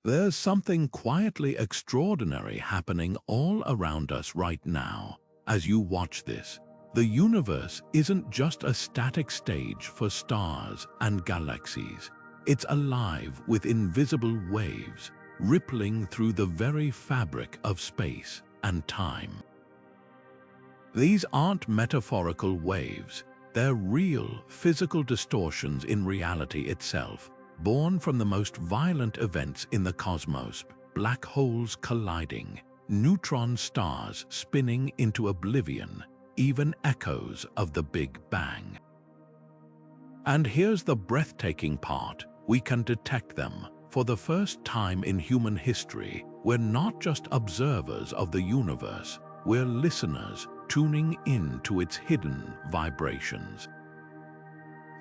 There's something quietly extraordinary happening all around us right now. As you watch this, the universe isn't just a static stage for stars and galaxies. It's alive with invisible waves, rippling through the very fabric of space and time. These aren't metaphorical waves. They're real, physical distortions in reality itself, born from the most violent events in the cosmos: black holes colliding, neutron stars spinning into oblivion, even echoes of the Big Bang. And here's the breathtaking part: we can detect them. For the first time in human history, we're not just observers of the universe, we're listeners, tuning in to its hidden vibrations.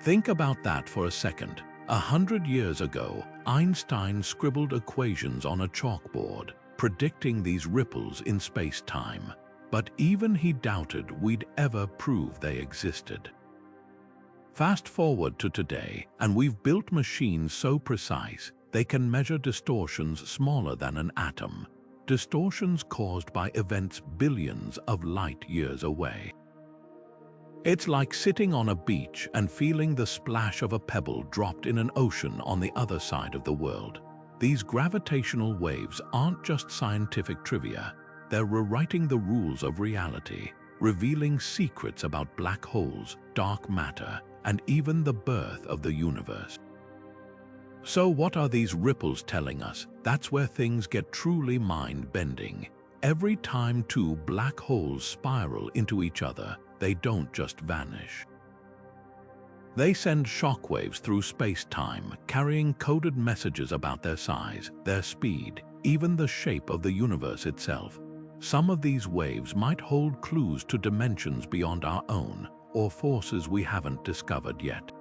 Think about that for a second. 100 years ago, Einstein scribbled equations on a chalkboard, predicting these ripples in space-time. But even he doubted we'd ever prove they existed. Fast forward to today, and we've built machines so precise they can measure distortions smaller than an atom, distortions caused by events billions of light years away. It's like sitting on a beach and feeling the splash of a pebble dropped in an ocean on the other side of the world. These gravitational waves aren't just scientific trivia, they're rewriting the rules of reality, revealing secrets about black holes, dark matter, and even the birth of the universe. So what are these ripples telling us? That's where things get truly mind-bending. Every time two black holes spiral into each other, they don't just vanish. They send shockwaves through space-time, carrying coded messages about their size, their speed, even the shape of the universe itself. Some of these waves might hold clues to dimensions beyond our own, or forces we haven't discovered yet.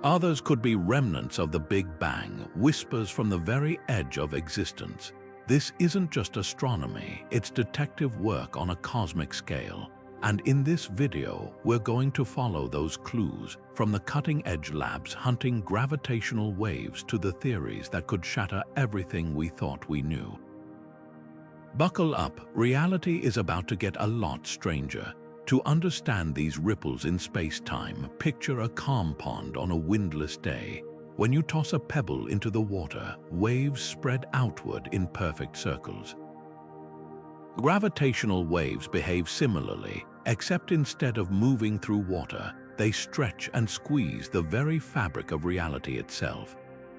Others could be remnants of the Big Bang, whispers from the very edge of existence. This isn't just astronomy, it's detective work on a cosmic scale. And in this video, we're going to follow those clues, from the cutting-edge labs hunting gravitational waves to the theories that could shatter everything we thought we knew. Buckle up, reality is about to get a lot stranger. To understand these ripples in space-time, picture a calm pond on a windless day. When you toss a pebble into the water, waves spread outward in perfect circles. Gravitational waves behave similarly, except instead of moving through water, they stretch and squeeze the very fabric of reality itself.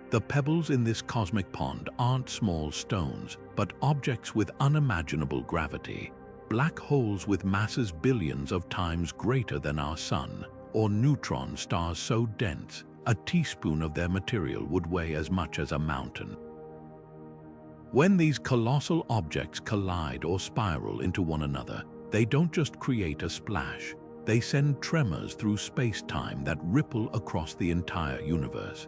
The pebbles in this cosmic pond aren't small stones, but objects with unimaginable gravity. Black holes with masses billions of times greater than our sun, or neutron stars so dense, a teaspoon of their material would weigh as much as a mountain. When these colossal objects collide or spiral into one another, they don't just create a splash, they send tremors through space-time that ripple across the entire universe.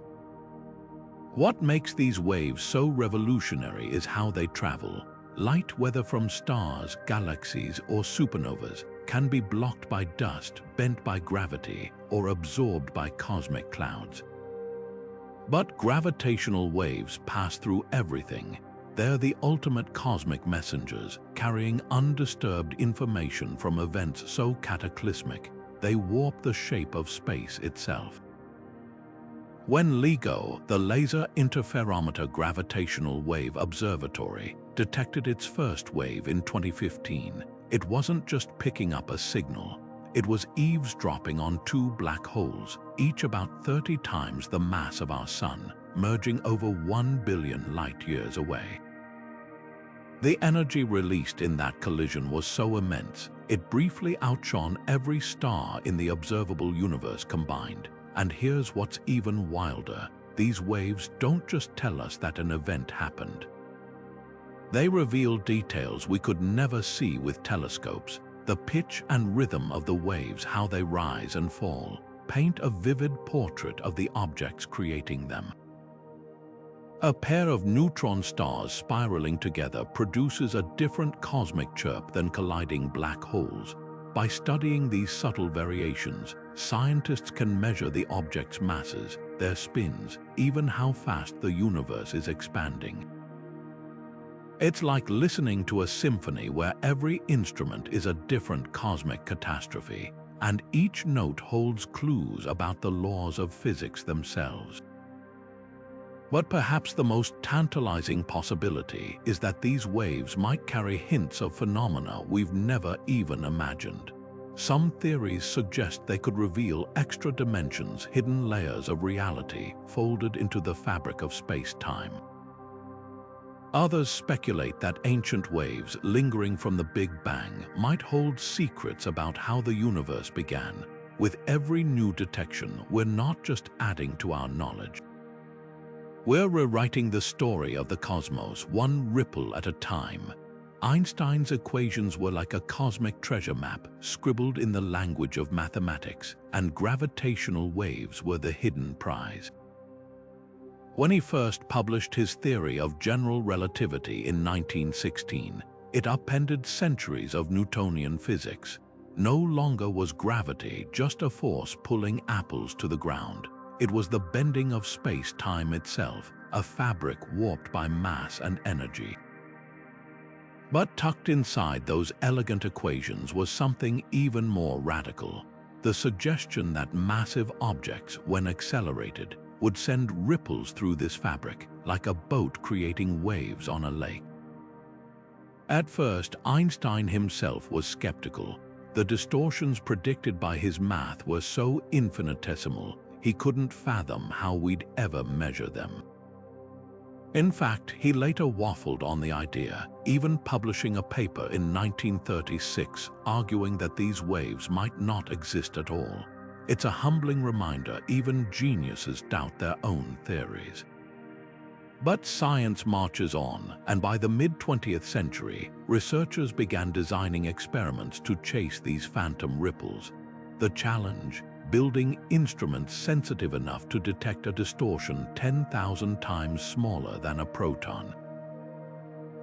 What makes these waves so revolutionary is how they travel. Light, whether from stars, galaxies, or supernovas, can be blocked by dust, bent by gravity, or absorbed by cosmic clouds. But gravitational waves pass through everything. They're the ultimate cosmic messengers, carrying undisturbed information from events so cataclysmic, they warp the shape of space itself. When LIGO, the Laser Interferometer Gravitational Wave Observatory, detected its first wave in 2015, it wasn't just picking up a signal. It was eavesdropping on two black holes, each about 30 times the mass of our sun, merging over 1 billion light-years away. The energy released in that collision was so immense, it briefly outshone every star in the observable universe combined. And here's what's even wilder: these waves don't just tell us that an event happened. They reveal details we could never see with telescopes. The pitch and rhythm of the waves, how they rise and fall, paint a vivid portrait of the objects creating them. A pair of neutron stars spiraling together produces a different cosmic chirp than colliding black holes. By studying these subtle variations, scientists can measure the objects' masses, their spins, even how fast the universe is expanding. It's like listening to a symphony where every instrument is a different cosmic catastrophe, and each note holds clues about the laws of physics themselves. But perhaps the most tantalizing possibility is that these waves might carry hints of phenomena we've never even imagined. Some theories suggest they could reveal extra dimensions, hidden layers of reality folded into the fabric of space-time. Others speculate that ancient waves lingering from the Big Bang might hold secrets about how the universe began. With every new detection, we're not just adding to our knowledge. We're rewriting the story of the cosmos, one ripple at a time. Einstein's equations were like a cosmic treasure map, scribbled in the language of mathematics, and gravitational waves were the hidden prize. When he first published his theory of general relativity in 1916, it upended centuries of Newtonian physics. No longer was gravity just a force pulling apples to the ground. It was the bending of space-time itself, a fabric warped by mass and energy. But tucked inside those elegant equations was something even more radical: the suggestion that massive objects, when accelerated, would send ripples through this fabric, like a boat creating waves on a lake. At first, Einstein himself was skeptical. The distortions predicted by his math were so infinitesimal, he couldn't fathom how we'd ever measure them. In fact, he later waffled on the idea, even publishing a paper in 1936 arguing that these waves might not exist at all. It's a humbling reminder even geniuses doubt their own theories. But science marches on, and by the mid-20th century, researchers began designing experiments to chase these phantom ripples. The challenge: building instruments sensitive enough to detect a distortion 10,000 times smaller than a proton.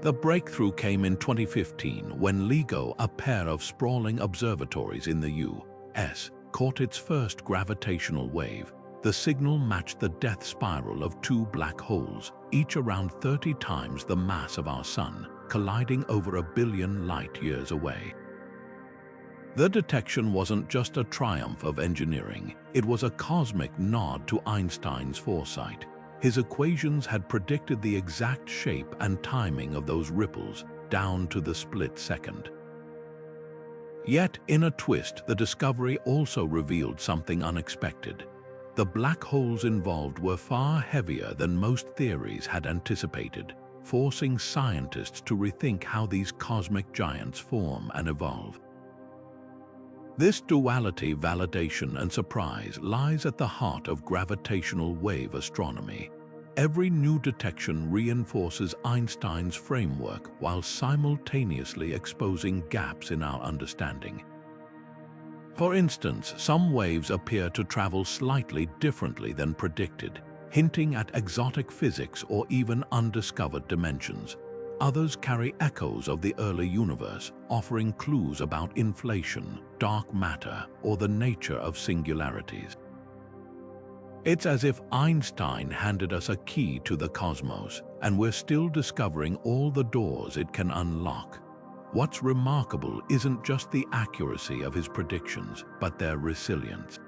The breakthrough came in 2015 when LIGO, a pair of sprawling observatories in the U.S., caught its first gravitational wave. The signal matched the death spiral of two black holes, each around 30 times the mass of our Sun, colliding over 1 billion light-years away. The detection wasn't just a triumph of engineering, it was a cosmic nod to Einstein's foresight. His equations had predicted the exact shape and timing of those ripples, down to the split second. Yet, in a twist, the discovery also revealed something unexpected. The black holes involved were far heavier than most theories had anticipated, forcing scientists to rethink how these cosmic giants form and evolve. This duality, validation and surprise, lies at the heart of gravitational wave astronomy. Every new detection reinforces Einstein's framework while simultaneously exposing gaps in our understanding. For instance, some waves appear to travel slightly differently than predicted, hinting at exotic physics or even undiscovered dimensions. Others carry echoes of the early universe, offering clues about inflation, dark matter, or the nature of singularities. It's as if Einstein handed us a key to the cosmos, and we're still discovering all the doors it can unlock. What's remarkable isn't just the accuracy of his predictions, but their resilience.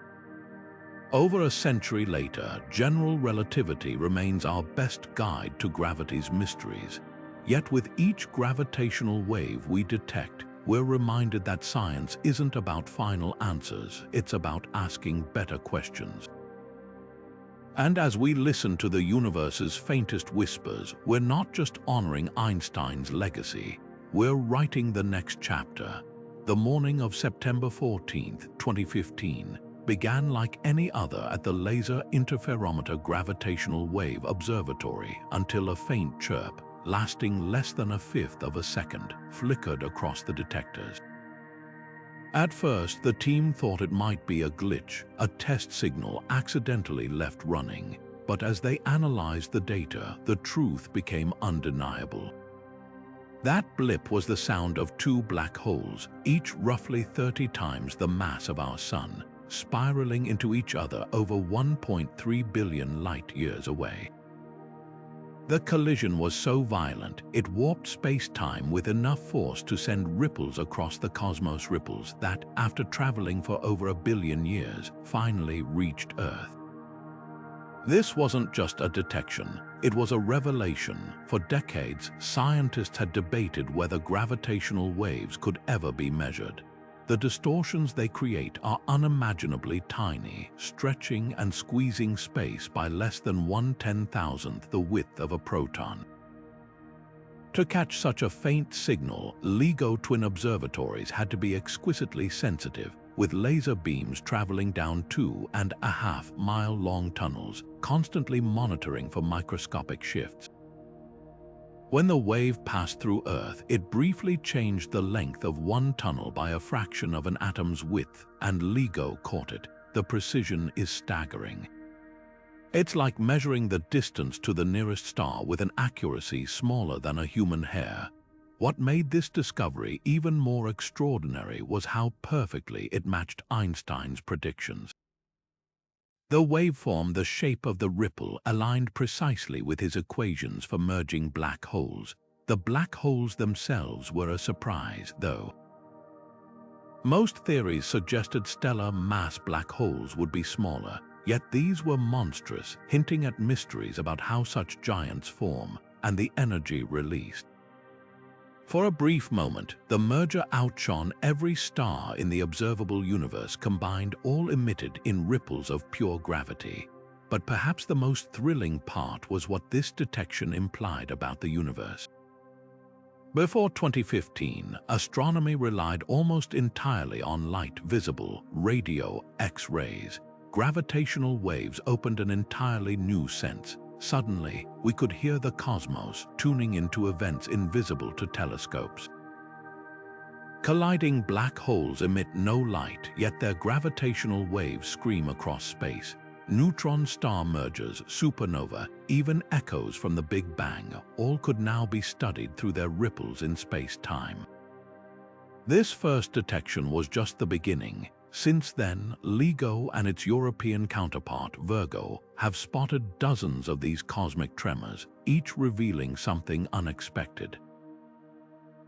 Over a century later, general relativity remains our best guide to gravity's mysteries. Yet with each gravitational wave we detect, we're reminded that science isn't about final answers, it's about asking better questions. And as we listen to the universe's faintest whispers, we're not just honoring Einstein's legacy, we're writing the next chapter. The morning of September 14, 2015, began like any other at the Laser Interferometer Gravitational Wave Observatory until a faint chirp, lasting less than 1/5 of a second, flickered across the detectors. At first, the team thought it might be a glitch, a test signal accidentally left running. But as they analyzed the data, the truth became undeniable. That blip was the sound of two black holes, each roughly 30 times the mass of our Sun, spiraling into each other over 1.3 billion light-years away. The collision was so violent, it warped space-time with enough force to send ripples across the cosmos, ripples that, after traveling for over 1 billion years, finally reached Earth. This wasn't just a detection, it was a revelation. For decades, scientists had debated whether gravitational waves could ever be measured. The distortions they create are unimaginably tiny, stretching and squeezing space by less than 1/10,000th the width of a proton. To catch such a faint signal, LIGO twin observatories had to be exquisitely sensitive, with laser beams traveling down 2.5-mile-long tunnels, constantly monitoring for microscopic shifts. When the wave passed through Earth, it briefly changed the length of one tunnel by a fraction of an atom's width, and LIGO caught it. The precision is staggering. It's like measuring the distance to the nearest star with an accuracy smaller than a human hair. What made this discovery even more extraordinary was how perfectly it matched Einstein's predictions. The waveform, the shape of the ripple, aligned precisely with his equations for merging black holes. The black holes themselves were a surprise, though. Most theories suggested stellar mass black holes would be smaller, yet these were monstrous, hinting at mysteries about how such giants form and the energy released. For a brief moment, the merger outshone every star in the observable universe combined, all emitted in ripples of pure gravity. But perhaps the most thrilling part was what this detection implied about the universe. Before 2015, astronomy relied almost entirely on light, visible, radio, X-rays. Gravitational waves opened an entirely new sense. Suddenly, we could hear the cosmos tuning into events invisible to telescopes. Colliding black holes emit no light, yet their gravitational waves scream across space. Neutron star mergers, supernova, even echoes from the Big Bang, all could now be studied through their ripples in space-time. This first detection was just the beginning. Since then, LIGO and its European counterpart, Virgo, have spotted dozens of these cosmic tremors, each revealing something unexpected.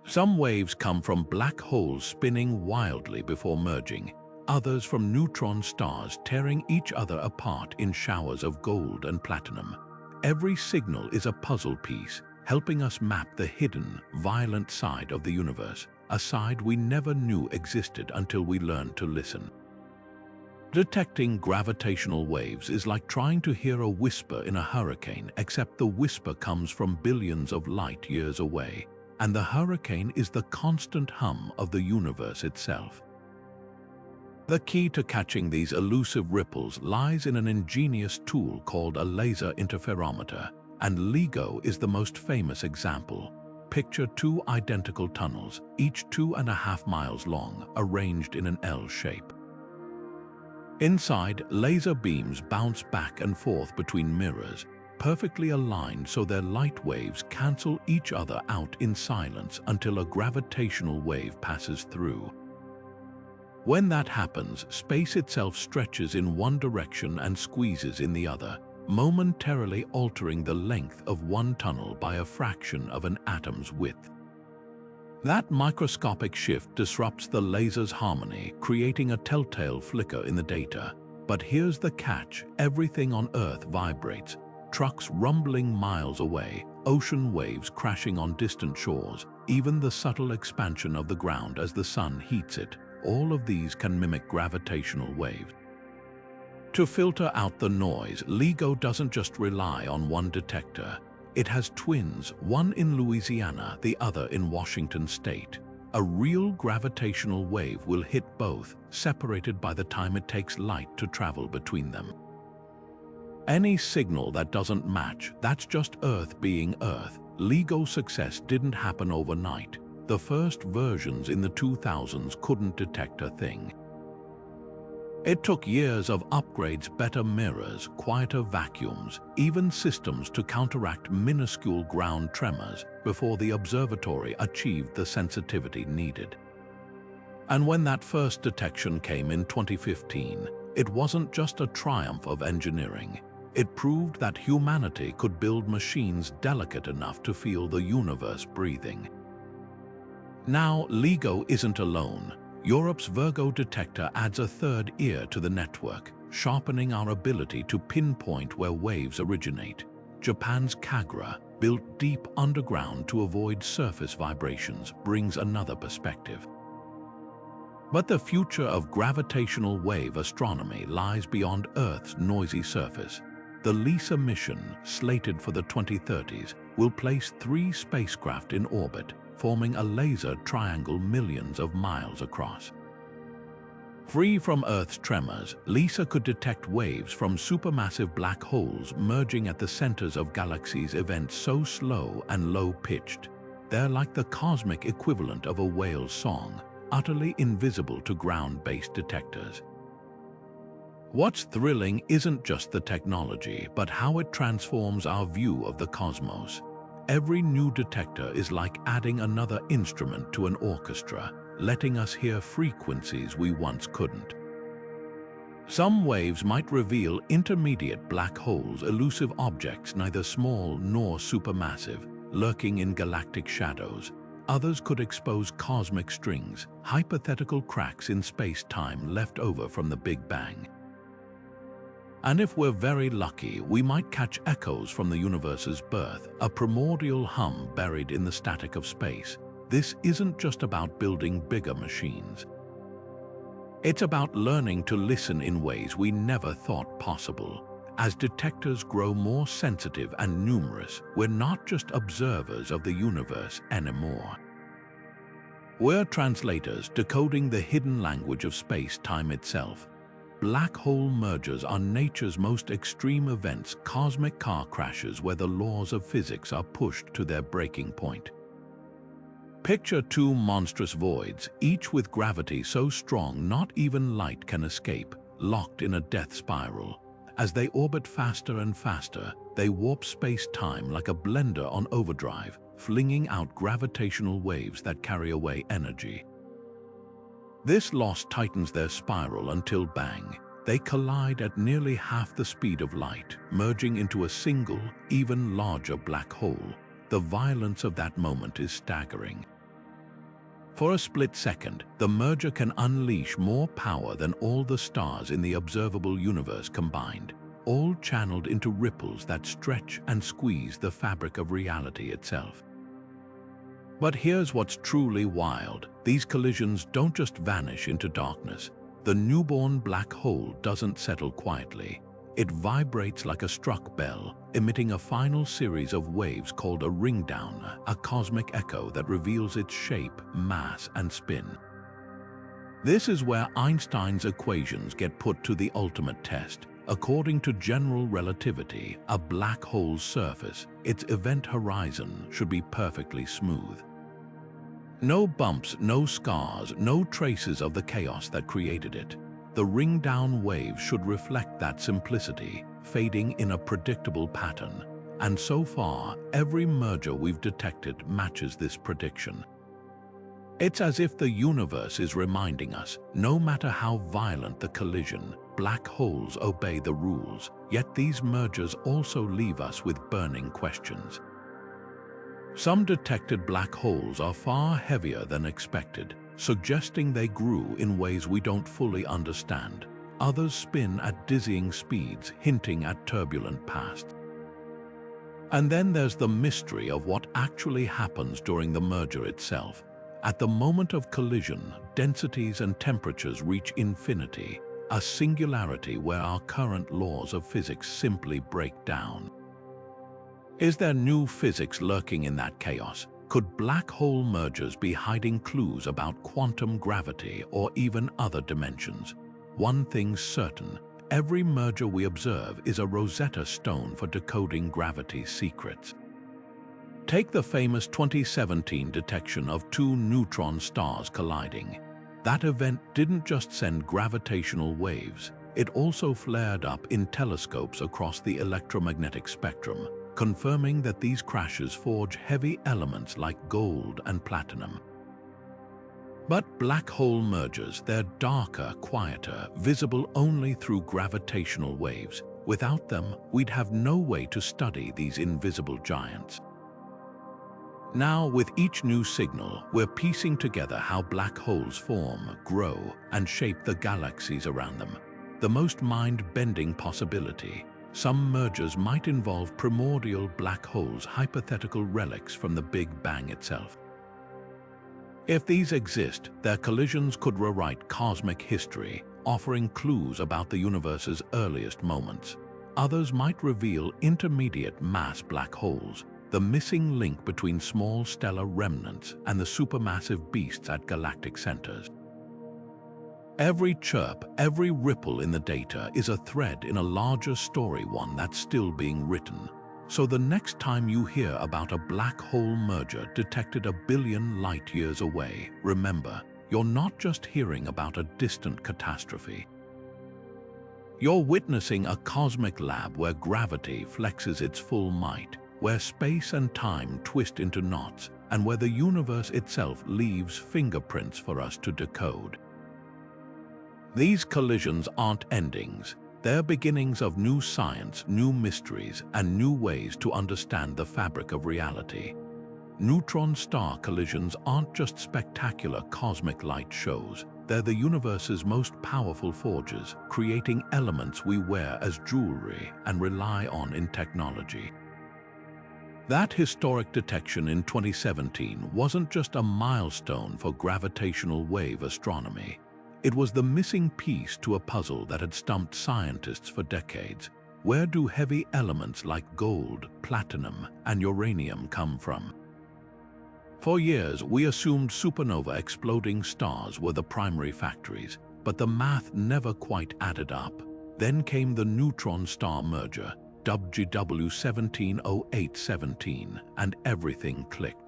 Some waves come from black holes spinning wildly before merging, others from neutron stars tearing each other apart in showers of gold and platinum. Every signal is a puzzle piece, helping us map the hidden, violent side of the universe, a side we never knew existed until we learned to listen. Detecting gravitational waves is like trying to hear a whisper in a hurricane, except the whisper comes from billions of light years away, and the hurricane is the constant hum of the universe itself. The key to catching these elusive ripples lies in an ingenious tool called a laser interferometer, and LIGO is the most famous example. Picture two identical tunnels, each 2.5 miles long, arranged in an L shape. Inside, laser beams bounce back and forth between mirrors, perfectly aligned so their light waves cancel each other out in silence until a gravitational wave passes through. When that happens, space itself stretches in one direction and squeezes in the other, momentarily altering the length of one tunnel by a fraction of an atom's width. That microscopic shift disrupts the laser's harmony, creating a telltale flicker in the data. But here's the catch: everything on Earth vibrates. Trucks rumbling miles away, ocean waves crashing on distant shores, even the subtle expansion of the ground as the sun heats it. All of these can mimic gravitational waves. To filter out the noise, LIGO doesn't just rely on one detector. It has twins, one in Louisiana, the other in Washington state. A real gravitational wave will hit both, separated by the time it takes light to travel between them. Any signal that doesn't match, that's just Earth being Earth. LIGO's success didn't happen overnight. The first versions in the 2000s couldn't detect a thing. It took years of upgrades, better mirrors, quieter vacuums, even systems to counteract minuscule ground tremors before the observatory achieved the sensitivity needed. And when that first detection came in 2015, it wasn't just a triumph of engineering. It proved that humanity could build machines delicate enough to feel the universe breathing. Now, LIGO isn't alone. Europe's Virgo detector adds a third ear to the network, sharpening our ability to pinpoint where waves originate. Japan's Kagra, built deep underground to avoid surface vibrations, brings another perspective. But the future of gravitational wave astronomy lies beyond Earth's noisy surface. The LISA mission, slated for the 2030s, will place 3 spacecraft in orbit, forming a laser triangle millions of miles across. Free from Earth's tremors, LISA could detect waves from supermassive black holes merging at the centers of galaxies, events so slow and low-pitched. They're like the cosmic equivalent of a whale's song, utterly invisible to ground-based detectors. What's thrilling isn't just the technology, but how it transforms our view of the cosmos. Every new detector is like adding another instrument to an orchestra, letting us hear frequencies we once couldn't. Some waves might reveal intermediate black holes, elusive objects neither small nor supermassive, lurking in galactic shadows. Others could expose cosmic strings, hypothetical cracks in space-time left over from the Big Bang. And if we're very lucky, we might catch echoes from the universe's birth, a primordial hum buried in the static of space. This isn't just about building bigger machines. It's about learning to listen in ways we never thought possible. As detectors grow more sensitive and numerous, we're not just observers of the universe anymore. We're translators, decoding the hidden language of space-time itself. Black hole mergers are nature's most extreme events, cosmic car crashes where the laws of physics are pushed to their breaking point. Picture 2 monstrous voids, each with gravity so strong not even light can escape, locked in a death spiral. As they orbit faster and faster, they warp space-time like a blender on overdrive, flinging out gravitational waves that carry away energy. This loss tightens their spiral until bang, they collide at nearly half the speed of light, merging into a single, even larger black hole. The violence of that moment is staggering. For a split second, the merger can unleash more power than all the stars in the observable universe combined, all channeled into ripples that stretch and squeeze the fabric of reality itself. But here's what's truly wild. These collisions don't just vanish into darkness. The newborn black hole doesn't settle quietly. It vibrates like a struck bell, emitting a final series of waves called a ringdown, a cosmic echo that reveals its shape, mass, and spin. This is where Einstein's equations get put to the ultimate test. According to general relativity, a black hole's surface, its event horizon, should be perfectly smooth. No bumps, no scars, no traces of the chaos that created it. The ring-down waves should reflect that simplicity, fading in a predictable pattern. And so far, every merger we've detected matches this prediction. It's as if the universe is reminding us, no matter how violent the collision, black holes obey the rules, yet these mergers also leave us with burning questions. Some detected black holes are far heavier than expected, suggesting they grew in ways we don't fully understand. Others spin at dizzying speeds, hinting at turbulent past. And then there's the mystery of what actually happens during the merger itself. At the moment of collision, densities and temperatures reach infinity, a singularity where our current laws of physics simply break down. Is there new physics lurking in that chaos? Could black hole mergers be hiding clues about quantum gravity or even other dimensions? One thing's certain, every merger we observe is a Rosetta Stone for decoding gravity's secrets. Take the famous 2017 detection of 2 neutron stars colliding. That event didn't just send gravitational waves, it also flared up in telescopes across the electromagnetic spectrum, confirming that these crashes forge heavy elements like gold and platinum. But black hole mergers, they're darker, quieter, visible only through gravitational waves. Without them, we'd have no way to study these invisible giants. Now, with each new signal, we're piecing together how black holes form, grow, and shape the galaxies around them. The most mind-bending possibility: some mergers might involve primordial black holes, hypothetical relics from the Big Bang itself. If these exist, their collisions could rewrite cosmic history, offering clues about the universe's earliest moments. Others might reveal intermediate mass black holes, the missing link between small stellar remnants and the supermassive beasts at galactic centers. Every chirp, every ripple in the data is a thread in a larger story, one that's still being written. So the next time you hear about a black hole merger detected 1 billion light-years away, remember, you're not just hearing about a distant catastrophe. You're witnessing a cosmic lab where gravity flexes its full might, where space and time twist into knots, and where the universe itself leaves fingerprints for us to decode. These collisions aren't endings. They're beginnings of new science, new mysteries, and new ways to understand the fabric of reality. Neutron-star collisions aren't just spectacular cosmic light shows. They're the universe's most powerful forges, creating elements we wear as jewelry and rely on in technology. That historic detection in 2017 wasn't just a milestone for gravitational wave astronomy. It was the missing piece to a puzzle that had stumped scientists for decades. Where do heavy elements like gold, platinum, and uranium come from? For years, we assumed supernova exploding stars were the primary factories, but the math never quite added up. Then came the neutron-star merger, dubbed GW170817, and everything clicked.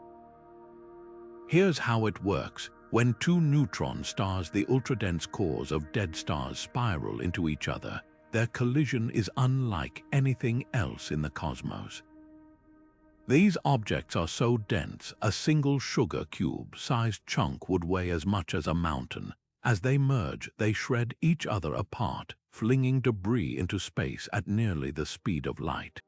Here's how it works. When two neutron stars, the ultra-dense cores of dead stars, spiral into each other, their collision is unlike anything else in the cosmos. These objects are so dense, a single sugar cube-sized chunk would weigh as much as a mountain. As they merge, they shred each other apart, flinging debris into space at nearly the speed of light.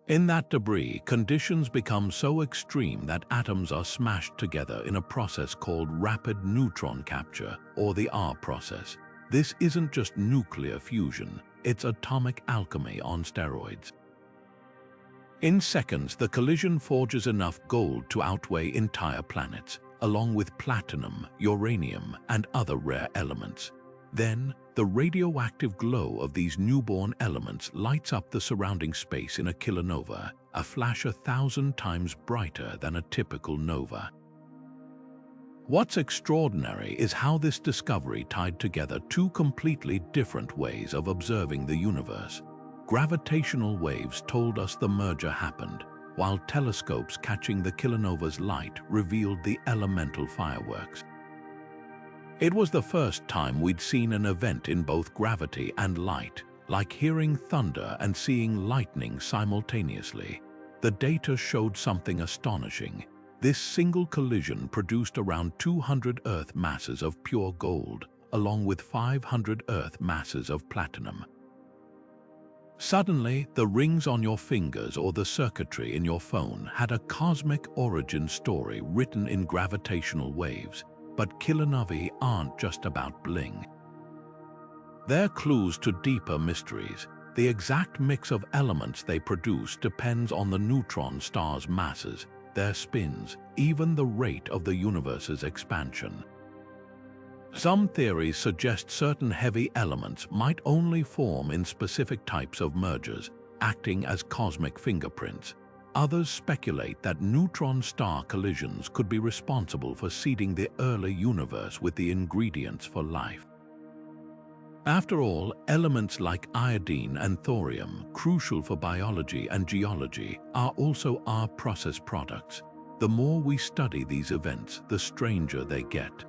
In that debris, conditions become so extreme that atoms are smashed together in a process called rapid neutron capture, or the R process. This isn't just nuclear fusion, it's atomic alchemy on steroids. In seconds, the collision forges enough gold to outweigh entire planets, along with platinum, uranium, and other rare elements. Then, the radioactive glow of these newborn elements lights up the surrounding space in a kilonova, a flash 1,000 times brighter than a typical nova. What's extraordinary is how this discovery tied together two completely different ways of observing the universe. Gravitational waves told us the merger happened, while telescopes catching the kilonova's light revealed the elemental fireworks. It was the first time we'd seen an event in both gravity and light, like hearing thunder and seeing lightning simultaneously. The data showed something astonishing. This single collision produced around 200 Earth masses of pure gold, along with 500 Earth masses of platinum. Suddenly, the rings on your fingers or the circuitry in your phone had a cosmic origin story written in gravitational waves. But kilonovae aren't just about bling. They're clues to deeper mysteries. The exact mix of elements they produce depends on the neutron stars' masses, their spins, even the rate of the universe's expansion. Some theories suggest certain heavy elements might only form in specific types of mergers, acting as cosmic fingerprints. Others speculate that neutron-star collisions could be responsible for seeding the early universe with the ingredients for life. After all, elements like iodine and thorium, crucial for biology and geology, are also our process products. The more we study these events, the stranger they get.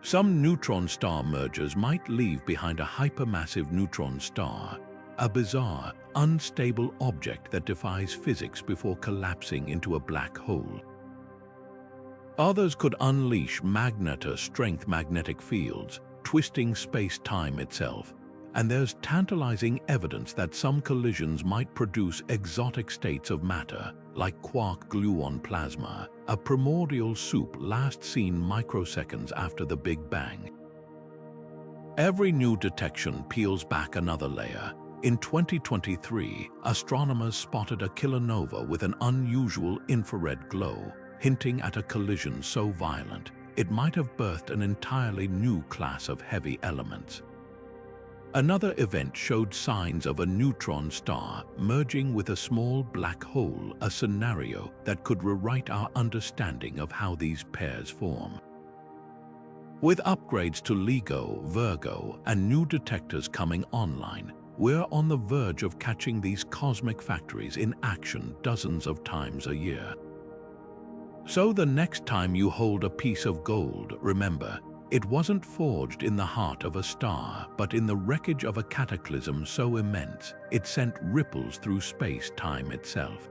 Some neutron-star mergers might leave behind a hypermassive neutron star, a bizarre, unstable object that defies physics before collapsing into a black hole. Others could unleash magneto-strength magnetic fields, twisting space-time itself. And there's tantalizing evidence that some collisions might produce exotic states of matter, like quark-gluon plasma, a primordial soup last seen microseconds after the Big Bang. Every new detection peels back another layer. In 2023, astronomers spotted a kilonova with an unusual infrared glow, hinting at a collision so violent it might have birthed an entirely new class of heavy elements. Another event showed signs of a neutron star merging with a small black hole, a scenario that could rewrite our understanding of how these pairs form. With upgrades to LIGO, Virgo, and new detectors coming online, we're on the verge of catching these cosmic factories in action dozens of times a year. So the next time you hold a piece of gold, remember, it wasn't forged in the heart of a star, but in the wreckage of a cataclysm so immense, it sent ripples through space-time itself.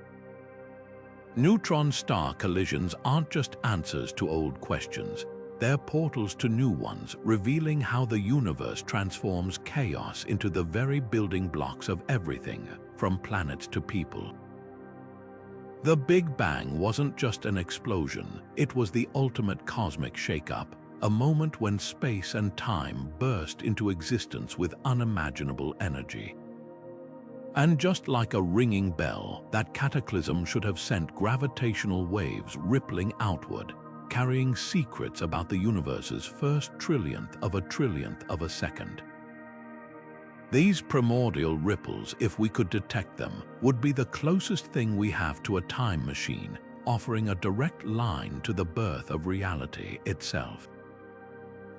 Neutron star collisions aren't just answers to old questions. They're portals to new ones, revealing how the universe transforms chaos into the very building blocks of everything, from planets to people. The Big Bang wasn't just an explosion, it was the ultimate cosmic shake-up, a moment when space and time burst into existence with unimaginable energy. And just like a ringing bell, that cataclysm should have sent gravitational waves rippling outward, carrying secrets about the universe's first trillionth of a second. These primordial ripples, if we could detect them, would be the closest thing we have to a time machine, offering a direct line to the birth of reality itself.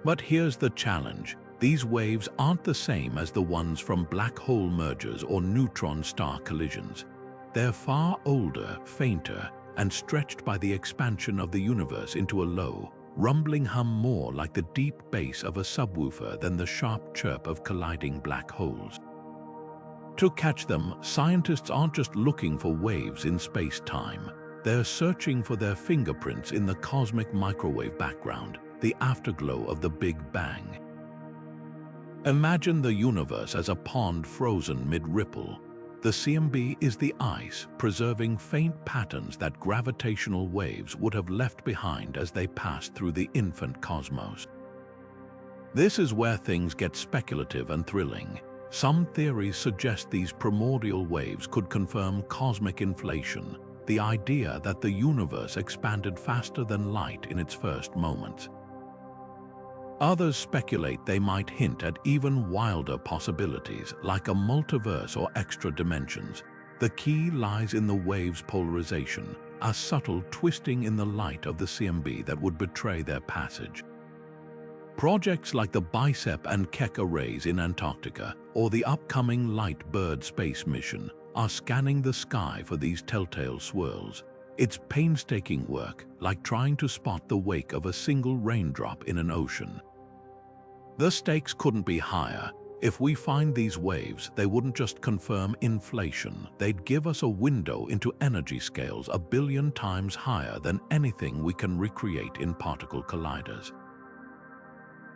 But here's the challenge. These waves aren't the same as the ones from black hole mergers or neutron star collisions. They're far older, fainter, and stretched by the expansion of the universe into a low, rumbling hum more like the deep bass of a subwoofer than the sharp chirp of colliding black holes. To catch them, scientists aren't just looking for waves in space-time. They're searching for their fingerprints in the cosmic microwave background, the afterglow of the Big Bang. Imagine the universe as a pond frozen mid-ripple. The CMB is the ice, preserving faint patterns that gravitational waves would have left behind as they passed through the infant cosmos. This is where things get speculative and thrilling. Some theories suggest these primordial waves could confirm cosmic inflation, the idea that the universe expanded faster than light in its first moments. Others speculate they might hint at even wilder possibilities, like a multiverse or extra dimensions. The key lies in the wave's polarization, a subtle twisting in the light of the CMB that would betray their passage. Projects like the BICEP and Keck arrays in Antarctica or the upcoming Light Bird space mission are scanning the sky for these telltale swirls. It's painstaking work, like trying to spot the wake of a single raindrop in an ocean. The stakes couldn't be higher. If we find these waves, they wouldn't just confirm inflation, they'd give us a window into energy scales 1 billion times higher than anything we can recreate in particle colliders.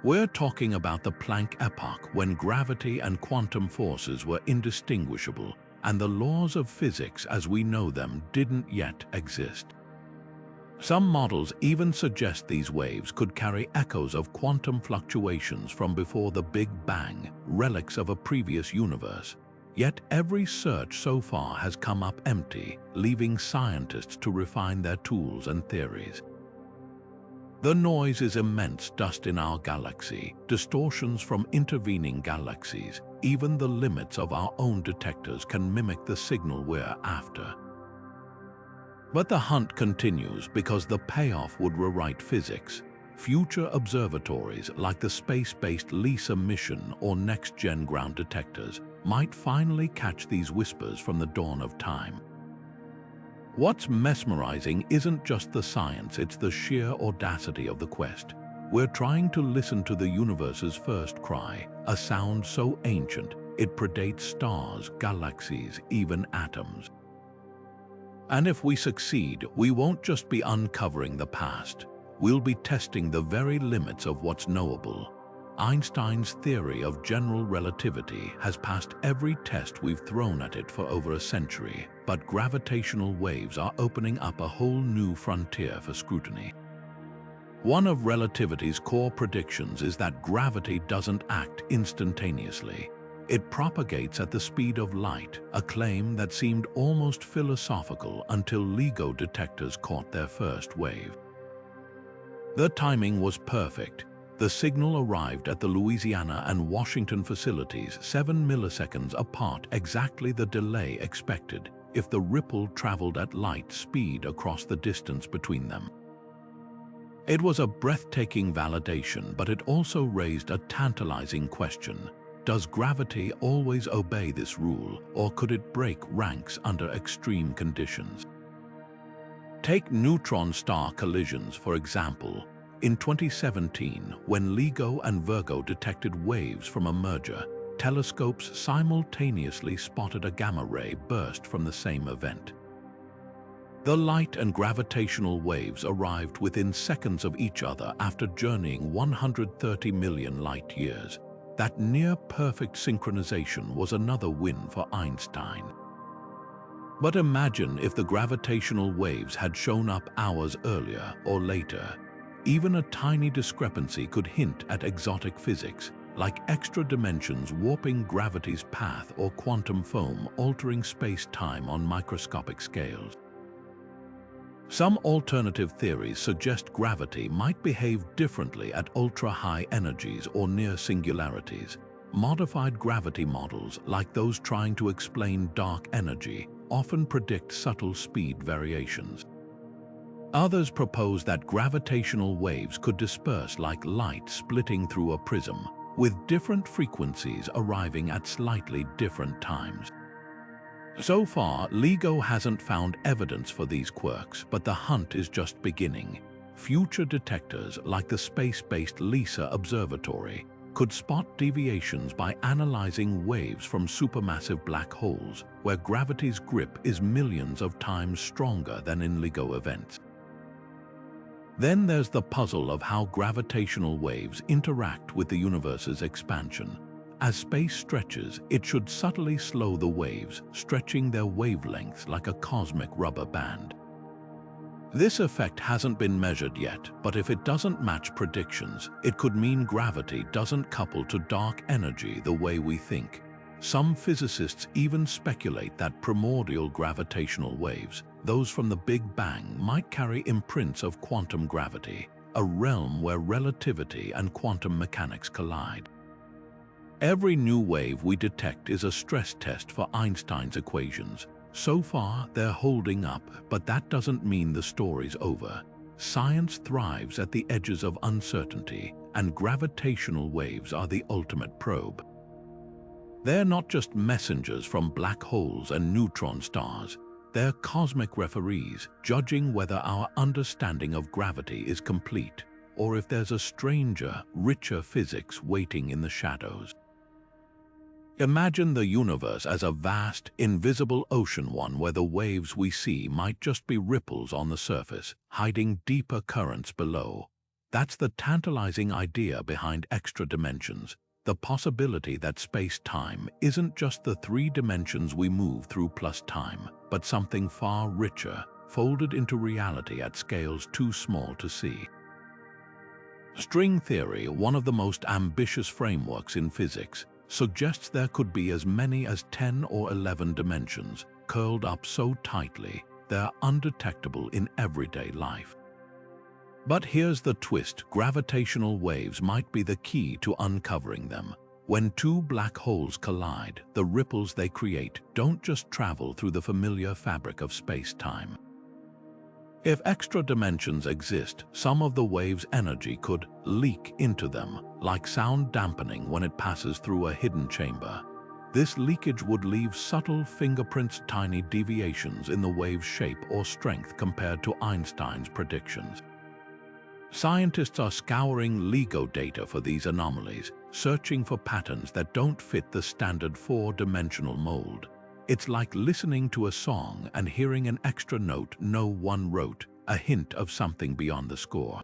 We're talking about the Planck epoch, when gravity and quantum forces were indistinguishable, and the laws of physics as we know them didn't yet exist. Some models even suggest these waves could carry echoes of quantum fluctuations from before the Big Bang, relics of a previous universe. Yet every search so far has come up empty, leaving scientists to refine their tools and theories. The noise is immense: dust in our galaxy, distortions from intervening galaxies. Even the limits of our own detectors can mimic the signal we're after. But the hunt continues because the payoff would rewrite physics. Future observatories like the space-based LISA mission or next-gen ground detectors might finally catch these whispers from the dawn of time. What's mesmerizing isn't just the science, it's the sheer audacity of the quest. We're trying to listen to the universe's first cry, a sound so ancient it predates stars, galaxies, even atoms. And if we succeed, we won't just be uncovering the past. we'll be testing the very limits of what's knowable. Einstein's theory of general relativity has passed every test we've thrown at it for over a century, but gravitational waves are opening up a whole new frontier for scrutiny. One of relativity's core predictions is that gravity doesn't act instantaneously. It propagates at the speed of light, a claim that seemed almost philosophical until LIGO detectors caught their first wave. The timing was perfect. The signal arrived at the Louisiana and Washington facilities 7 milliseconds apart, exactly the delay expected if the ripple traveled at light speed across the distance between them. It was a breathtaking validation, but it also raised a tantalizing question. Does gravity always obey this rule, or could it break ranks under extreme conditions? Take neutron star collisions, for example. In 2017, when LIGO and Virgo detected waves from a merger, telescopes simultaneously spotted a gamma-ray burst from the same event. The light and gravitational waves arrived within seconds of each other after journeying 130 million light-years. That near-perfect synchronization was another win for Einstein. But imagine if the gravitational waves had shown up hours earlier or later. Even a tiny discrepancy could hint at exotic physics, like extra dimensions warping gravity's path or quantum foam altering space-time on microscopic scales. Some alternative theories suggest gravity might behave differently at ultra-high energies or near singularities. Modified gravity models, like those trying to explain dark energy, often predict subtle speed variations. Others propose that gravitational waves could disperse like light splitting through a prism, with different frequencies arriving at slightly different times. So far, LIGO hasn't found evidence for these quirks, but the hunt is just beginning. Future detectors, like the space-based LISA observatory, could spot deviations by analyzing waves from supermassive black holes, where gravity's grip is millions of times stronger than in LIGO events. Then there's the puzzle of how gravitational waves interact with the universe's expansion. As space stretches, it should subtly slow the waves, stretching their wavelengths like a cosmic rubber band. This effect hasn't been measured yet, but if it doesn't match predictions, it could mean gravity doesn't couple to dark energy the way we think. Some physicists even speculate that primordial gravitational waves, those from the Big Bang, might carry imprints of quantum gravity, a realm where relativity and quantum mechanics collide. Every new wave we detect is a stress test for Einstein's equations. So far, they're holding up, but that doesn't mean the story's over. Science thrives at the edges of uncertainty, and gravitational waves are the ultimate probe. They're not just messengers from black holes and neutron stars. They're cosmic referees, judging whether our understanding of gravity is complete, or if there's a stranger, richer physics waiting in the shadows. Imagine the universe as a vast, invisible ocean, one where the waves we see might just be ripples on the surface, hiding deeper currents below. That's the tantalizing idea behind extra dimensions, the possibility that space-time isn't just the 3 dimensions we move through plus time, but something far richer, folded into reality at scales too small to see. String theory, one of the most ambitious frameworks in physics, suggests there could be as many as 10 or 11 dimensions, curled up so tightly they're undetectable in everyday life. But here's the twist: gravitational waves might be the key to uncovering them. When 2 black holes collide, the ripples they create don't just travel through the familiar fabric of space-time. If extra dimensions exist, some of the wave's energy could leak into them, like sound dampening when it passes through a hidden chamber. This leakage would leave subtle fingerprints, tiny deviations in the wave's shape or strength compared to Einstein's predictions. Scientists are scouring LIGO data for these anomalies, searching for patterns that don't fit the standard 4-dimensional mold. It's like listening to a song and hearing an extra note no one wrote, a hint of something beyond the score.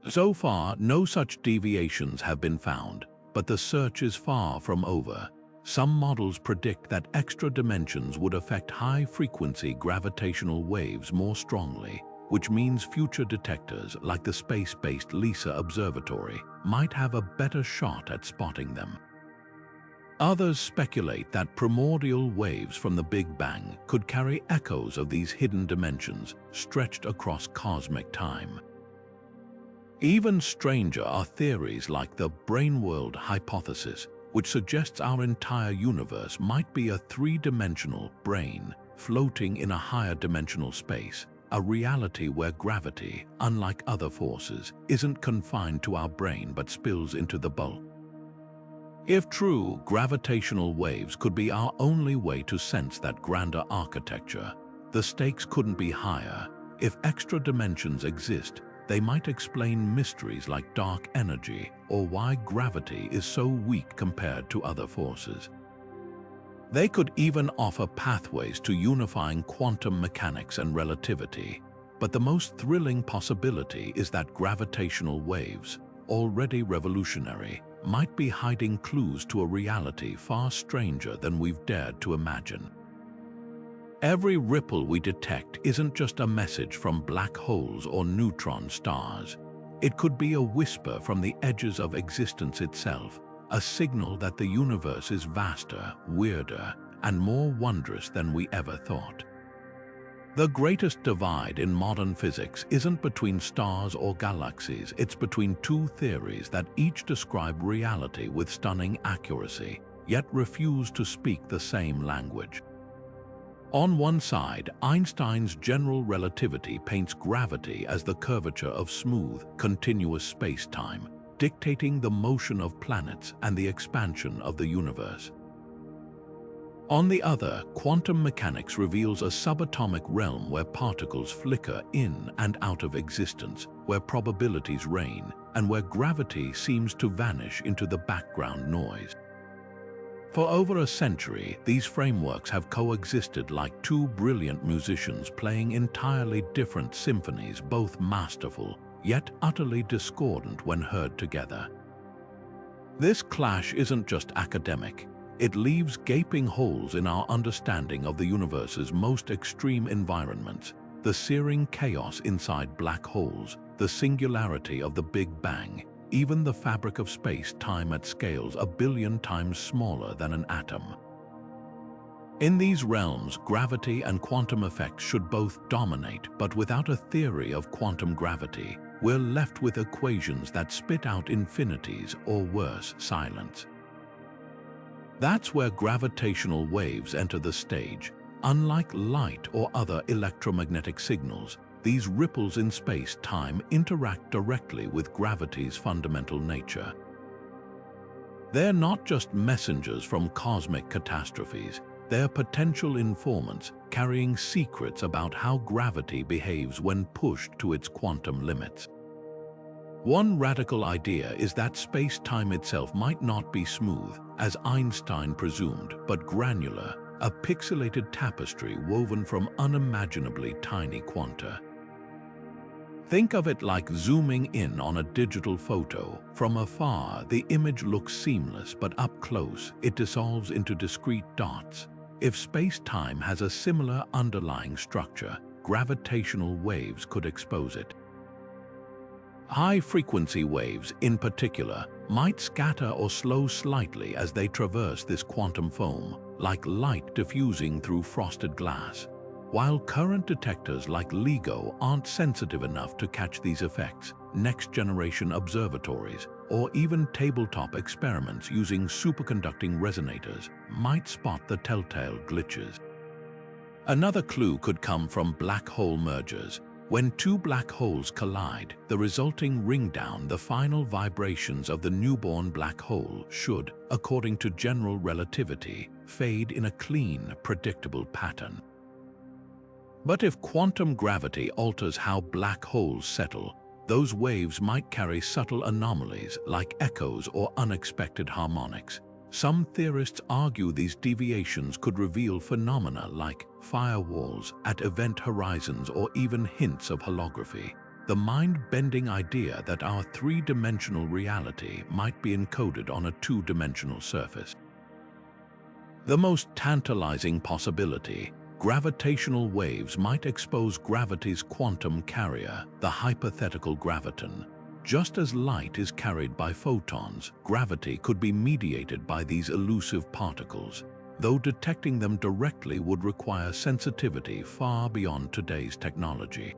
So far, no such deviations have been found, but the search is far from over. Some models predict that extra dimensions would affect high-frequency gravitational waves more strongly, which means future detectors like the space-based LISA observatory might have a better shot at spotting them. Others speculate that primordial waves from the Big Bang could carry echoes of these hidden dimensions stretched across cosmic time. Even stranger are theories like the brain-world hypothesis, which suggests our entire universe might be a three-dimensional brain floating in a higher dimensional space, a reality where gravity, unlike other forces, isn't confined to our brain but spills into the bulk. If true, gravitational waves could be our only way to sense that grander architecture. The stakes couldn't be higher. If extra dimensions exist, they might explain mysteries like dark energy or why gravity is so weak compared to other forces. They could even offer pathways to unifying quantum mechanics and relativity. But the most thrilling possibility is that gravitational waves, already revolutionary, might be hiding clues to a reality far stranger than we've dared to imagine. Every ripple we detect isn't just a message from black holes or neutron stars. It could be a whisper from the edges of existence itself, a signal that the universe is vaster, weirder, and more wondrous than we ever thought. The greatest divide in modern physics isn't between stars or galaxies, it's between two theories that each describe reality with stunning accuracy, yet refuse to speak the same language. On one side, Einstein's general relativity paints gravity as the curvature of smooth, continuous space-time, dictating the motion of planets and the expansion of the universe. On the other, quantum mechanics reveals a subatomic realm where particles flicker in and out of existence, where probabilities reign, and where gravity seems to vanish into the background noise. For over a century, these frameworks have coexisted like two brilliant musicians playing entirely different symphonies, both masterful, yet utterly discordant when heard together. This clash isn't just academic. It leaves gaping holes in our understanding of the universe's most extreme environments, the searing chaos inside black holes, the singularity of the Big Bang, even the fabric of space-time at scales a billion times smaller than an atom. In these realms, gravity and quantum effects should both dominate, but without a theory of quantum gravity, we're left with equations that spit out infinities or worse, silence. That's where gravitational waves enter the stage. Unlike light or other electromagnetic signals, these ripples in space-time interact directly with gravity's fundamental nature. They're not just messengers from cosmic catastrophes, they're potential informants carrying secrets about how gravity behaves when pushed to its quantum limits. One radical idea is that space-time itself might not be smooth, as Einstein presumed, but granular, a pixelated tapestry woven from unimaginably tiny quanta. Think of it like zooming in on a digital photo. From afar, the image looks seamless, but up close, it dissolves into discrete dots. If space-time has a similar underlying structure, gravitational waves could expose it. High-frequency waves, in particular, might scatter or slow slightly as they traverse this quantum foam, like light diffusing through frosted glass. While current detectors like LIGO aren't sensitive enough to catch these effects, next-generation observatories, or even tabletop experiments using superconducting resonators might spot the telltale glitches. Another clue could come from black hole mergers. When two black holes collide, the resulting ringdown, the final vibrations of the newborn black hole should, according to general relativity, fade in a clean, predictable pattern. But if quantum gravity alters how black holes settle, those waves might carry subtle anomalies like echoes or unexpected harmonics. Some theorists argue these deviations could reveal phenomena like firewalls at event horizons or even hints of holography. the mind-bending idea that our three-dimensional reality might be encoded on a two-dimensional surface. The most tantalizing possibility: gravitational waves might expose gravity's quantum carrier, the hypothetical graviton. Just as light is carried by photons, gravity could be mediated by these elusive particles, though detecting them directly would require sensitivity far beyond today's technology.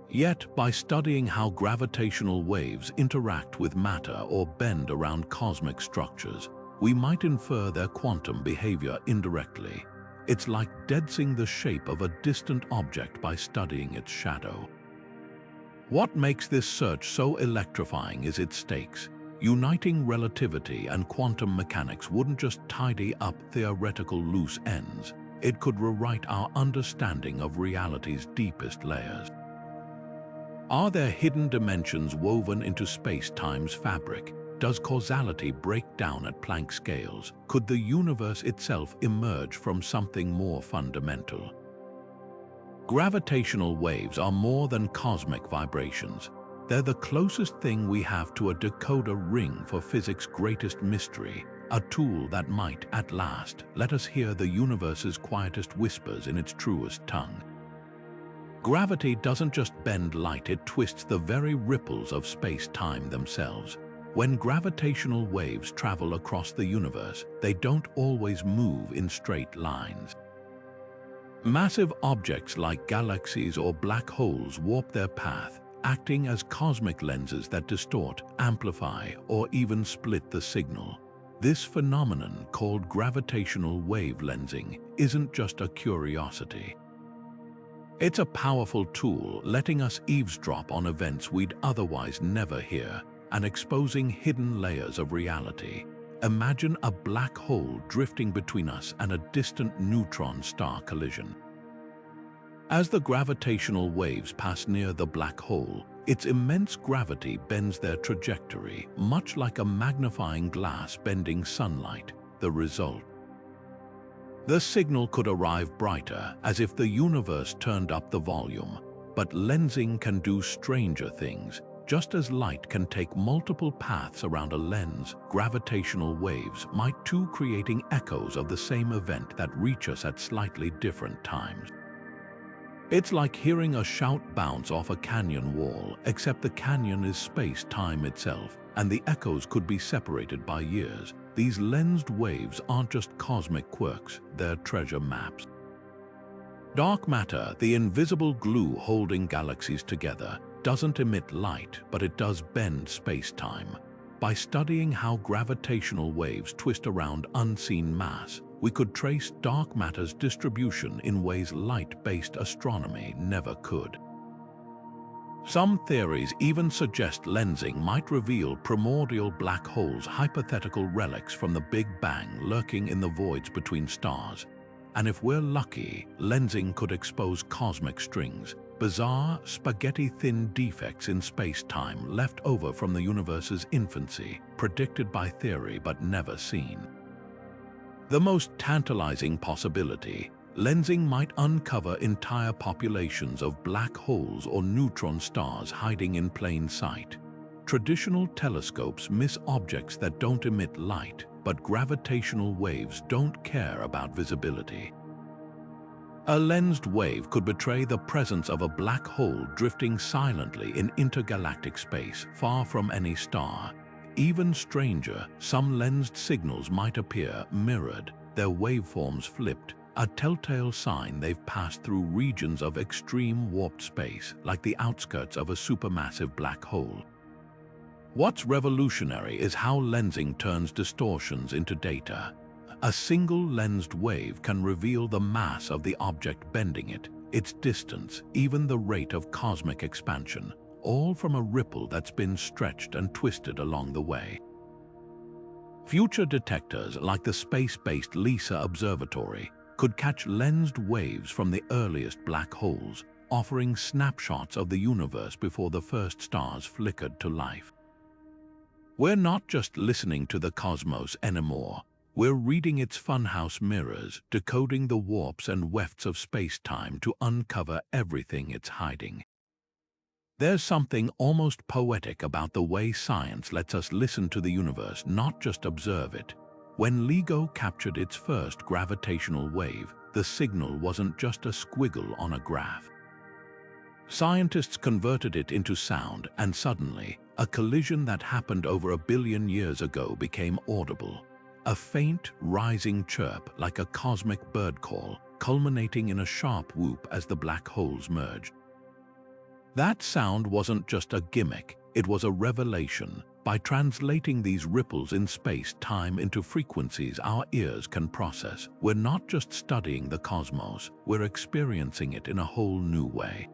Yet, by studying how gravitational waves interact with matter or bend around cosmic structures, we might infer their quantum behavior indirectly. It's like deducing the shape of a distant object by studying its shadow. What makes this search so electrifying is its stakes. Uniting relativity and quantum mechanics wouldn't just tidy up theoretical loose ends, it could rewrite our understanding of reality's deepest layers. Are there hidden dimensions woven into space-time's fabric? Does causality break down at Planck scales? Could the universe itself emerge from something more fundamental? Gravitational waves are more than cosmic vibrations. They're the closest thing we have to a decoder ring for physics' greatest mystery, a tool that might, at last, let us hear the universe's quietest whispers in its truest tongue. Gravity doesn't just bend light, it twists the very ripples of space-time themselves. When gravitational waves travel across the universe, they don't always move in straight lines. Massive objects like galaxies or black holes warp their path, acting as cosmic lenses that distort, amplify, or even split the signal. This phenomenon, called gravitational wave lensing, isn't just a curiosity. It's a powerful tool, letting us eavesdrop on events we'd otherwise never hear, and exposing hidden layers of reality. Imagine a black hole drifting between us and a distant neutron star collision. As the gravitational waves pass near the black hole, its immense gravity bends their trajectory, much like a magnifying glass bending sunlight. The result: the signal could arrive brighter, as if the universe turned up the volume. But lensing can do stranger things. Just as light can take multiple paths around a lens, gravitational waves might too, creating echoes of the same event that reach us at slightly different times. It's like hearing a shout bounce off a canyon wall, except the canyon is space-time itself, and the echoes could be separated by years. These lensed waves aren't just cosmic quirks, they're treasure maps. Dark matter, the invisible glue holding galaxies together, doesn't emit light, but it does bend space-time. By studying how gravitational waves twist around unseen mass, we could trace dark matter's distribution in ways light-based astronomy never could. Some theories even suggest lensing might reveal primordial black holes, hypothetical relics from the Big Bang lurking in the voids between stars. And if we're lucky, lensing could expose cosmic strings, bizarre, spaghetti-thin defects in space-time left over from the universe's infancy, predicted by theory but never seen. The most tantalizing possibility: lensing might uncover entire populations of black holes or neutron stars hiding in plain sight. Traditional telescopes miss objects that don't emit light, but gravitational waves don't care about visibility. A lensed wave could betray the presence of a black hole drifting silently in intergalactic space, far from any star. Even stranger, some lensed signals might appear mirrored, their waveforms flipped, a telltale sign they've passed through regions of extreme warped space, like the outskirts of a supermassive black hole. What's revolutionary is how lensing turns distortions into data. A single lensed wave can reveal the mass of the object bending it, its distance, even the rate of cosmic expansion, all from a ripple that's been stretched and twisted along the way. Future detectors, like the space-based LISA observatory, could catch lensed waves from the earliest black holes, offering snapshots of the universe before the first stars flickered to life. We're not just listening to the cosmos anymore. We're reading its funhouse mirrors, decoding the warps and wefts of space-time to uncover everything it's hiding. There's something almost poetic about the way science lets us listen to the universe, not just observe it. When LIGO captured its first gravitational wave, the signal wasn't just a squiggle on a graph. Scientists converted it into sound, and suddenly, a collision that happened over 1 billion years ago became audible. A faint, rising chirp like a cosmic bird call, culminating in a sharp whoop as the black holes merged. That sound wasn't just a gimmick, it was a revelation. By translating these ripples in space-time into frequencies our ears can process, we're not just studying the cosmos, we're experiencing it in a whole new way.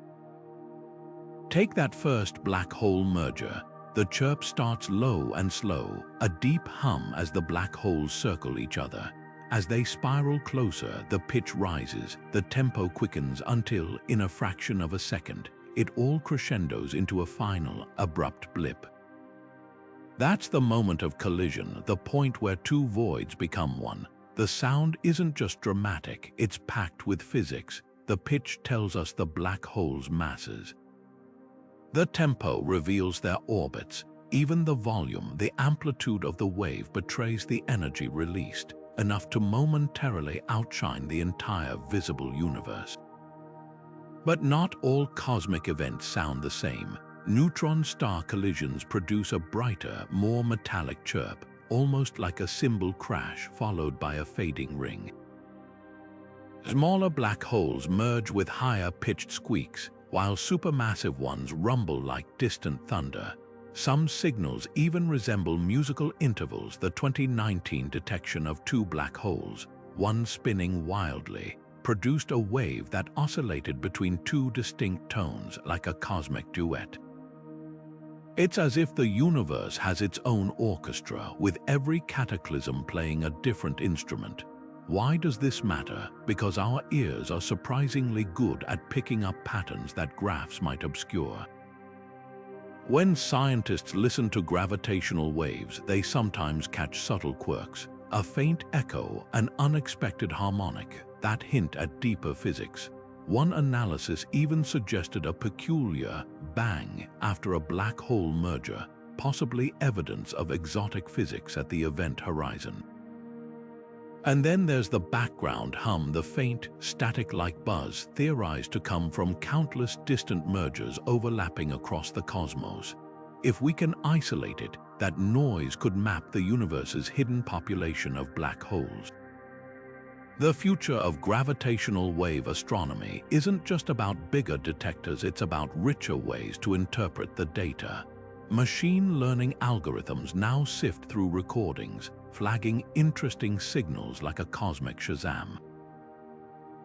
Take that first black hole merger. The chirp starts low and slow, a deep hum as the black holes circle each other. As they spiral closer, the pitch rises, the tempo quickens until, in a fraction of a second, it all crescendos into a final, abrupt blip. That's the moment of collision, the point where two voids become one. The sound isn't just dramatic, it's packed with physics. The pitch tells us the black hole's masses. The tempo reveals their orbits. Even the volume, the amplitude of the wave betrays the energy released, enough to momentarily outshine the entire visible universe. But not all cosmic events sound the same. Neutron-star collisions produce a brighter, more metallic chirp, almost like a cymbal crash followed by a fading ring. Smaller black holes merge with higher-pitched squeaks, while supermassive ones rumble like distant thunder. Some signals even resemble musical intervals. The 2019 detection of two black holes, one spinning wildly, produced a wave that oscillated between two distinct tones like a cosmic duet. It's as if the universe has its own orchestra, with every cataclysm playing a different instrument. Why does this matter? Because our ears are surprisingly good at picking up patterns that graphs might obscure. When scientists listen to gravitational waves, they sometimes catch subtle quirks, a faint echo, an unexpected harmonic that hint at deeper physics. One analysis even suggested a peculiar bang after a black hole merger, possibly evidence of exotic physics at the event horizon. And then there's the background hum, the faint, static-like buzz theorized to come from countless distant mergers overlapping across the cosmos. If we can isolate it, that noise could map the universe's hidden population of black holes. The future of gravitational wave astronomy isn't just about bigger detectors, it's about richer ways to interpret the data. Machine learning algorithms now sift through recordings, flagging interesting signals like a cosmic Shazam.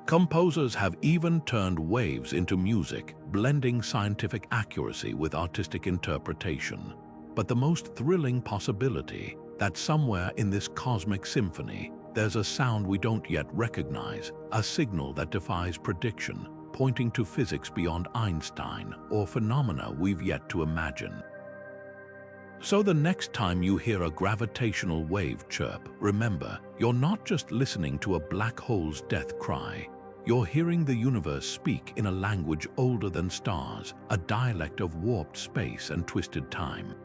Composers have even turned waves into music, blending scientific accuracy with artistic interpretation. But the most thrilling possibility, that somewhere in this cosmic symphony, there's a sound we don't yet recognize, a signal that defies prediction, pointing to physics beyond Einstein or phenomena we've yet to imagine. So the next time you hear a gravitational wave chirp, remember, you're not just listening to a black hole's death cry. You're hearing the universe speak in a language older than stars, a dialect of warped space and twisted time.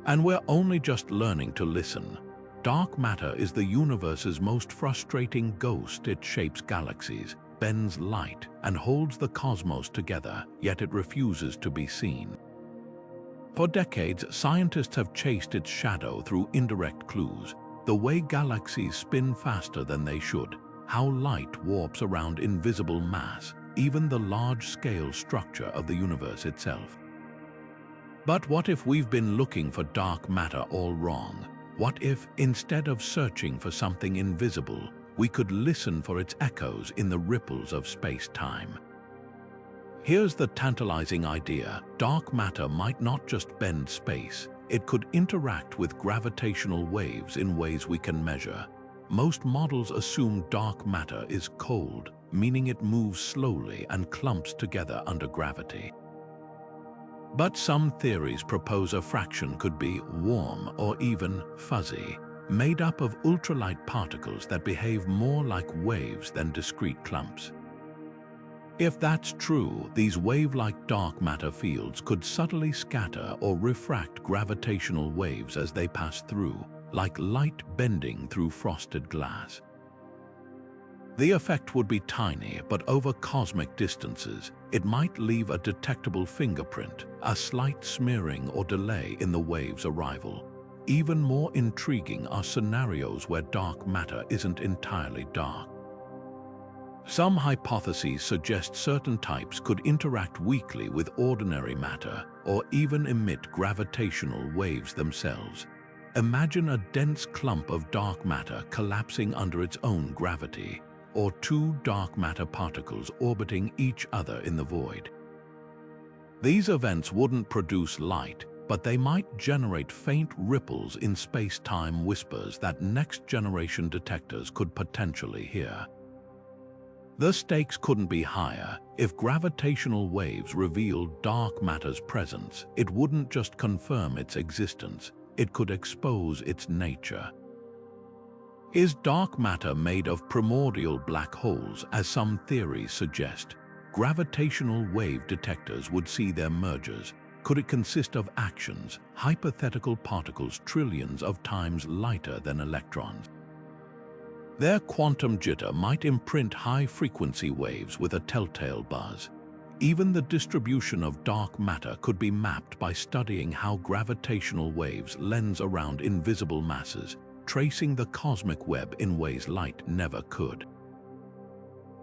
And we're only just learning to listen. Dark matter is the universe's most frustrating ghost. It shapes galaxies, bends light, and holds the cosmos together, yet it refuses to be seen. For decades, scientists have chased its shadow through indirect clues: the way galaxies spin faster than they should, how light warps around invisible mass, even the large-scale structure of the universe itself. But what if we've been looking for dark matter all wrong? What if, instead of searching for something invisible, we could listen for its echoes in the ripples of space-time? Here's the tantalizing idea: dark matter might not just bend space, it could interact with gravitational waves in ways we can measure. Most models assume dark matter is cold, meaning it moves slowly and clumps together under gravity. But some theories propose a fraction could be warm or even fuzzy, made up of ultralight particles that behave more like waves than discrete clumps. If that's true, these wave-like dark matter fields could subtly scatter or refract gravitational waves as they pass through, like light bending through frosted glass. The effect would be tiny, but over cosmic distances, it might leave a detectable fingerprint, a slight smearing or delay in the wave's arrival. Even more intriguing are scenarios where dark matter isn't entirely dark. Some hypotheses suggest certain types could interact weakly with ordinary matter or even emit gravitational waves themselves. Imagine a dense clump of dark matter collapsing under its own gravity, or two dark matter particles orbiting each other in the void. These events wouldn't produce light, but they might generate faint ripples in space-time whispers that next-generation detectors could potentially hear. The stakes couldn't be higher. If gravitational waves revealed dark matter's presence, it wouldn't just confirm its existence, it could expose its nature. Is dark matter made of primordial black holes, as some theories suggest? Gravitational wave detectors would see their mergers. Could it consist of actions, hypothetical particles trillions of times lighter than electrons? Their quantum jitter might imprint high-frequency waves with a telltale buzz. Even the distribution of dark matter could be mapped by studying how gravitational waves lens around invisible masses, tracing the cosmic web in ways light never could.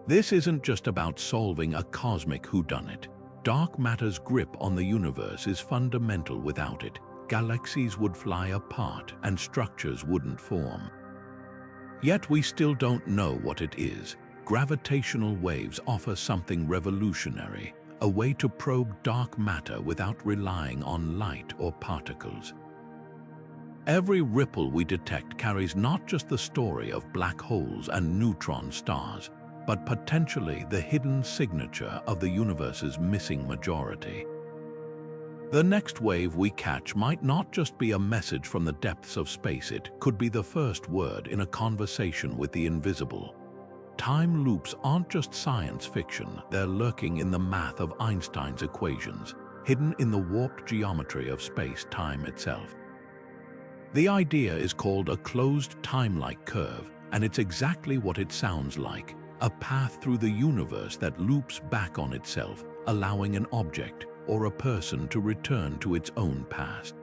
This isn't just about solving a cosmic whodunit. Dark matter's grip on the universe is fundamental. Without it, galaxies would fly apart and structures wouldn't form. Yet we still don't know what it is. Gravitational waves offer something revolutionary, a way to probe dark matter without relying on light or particles. Every ripple we detect carries not just the story of black holes and neutron stars, but potentially the hidden signature of the universe's missing majority. The next wave we catch might not just be a message from the depths of space, it could be the first word in a conversation with the invisible. Time loops aren't just science fiction, they're lurking in the math of Einstein's equations, hidden in the warped geometry of space-time itself. The idea is called a closed time-like curve, and it's exactly what it sounds like, a path through the universe that loops back on itself, allowing an object or a person to return to its own past.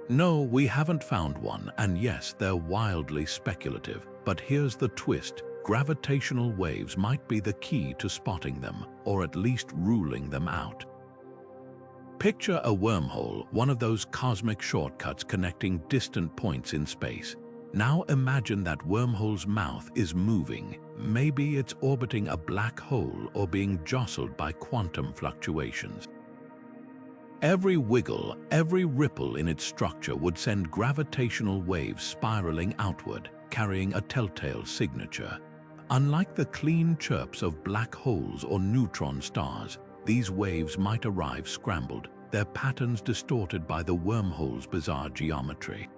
No, we haven't found one, and yes, they're wildly speculative, but here's the twist. Gravitational waves might be the key to spotting them, or at least ruling them out. Picture a wormhole, one of those cosmic shortcuts connecting distant points in space. Now imagine that wormhole's mouth is moving. Maybe it's orbiting a black hole or being jostled by quantum fluctuations. Every wiggle, every ripple in its structure would send gravitational waves spiraling outward, carrying a telltale signature. Unlike the clean chirps of black holes or neutron stars, these waves might arrive scrambled, their patterns distorted by the wormhole's bizarre geometry.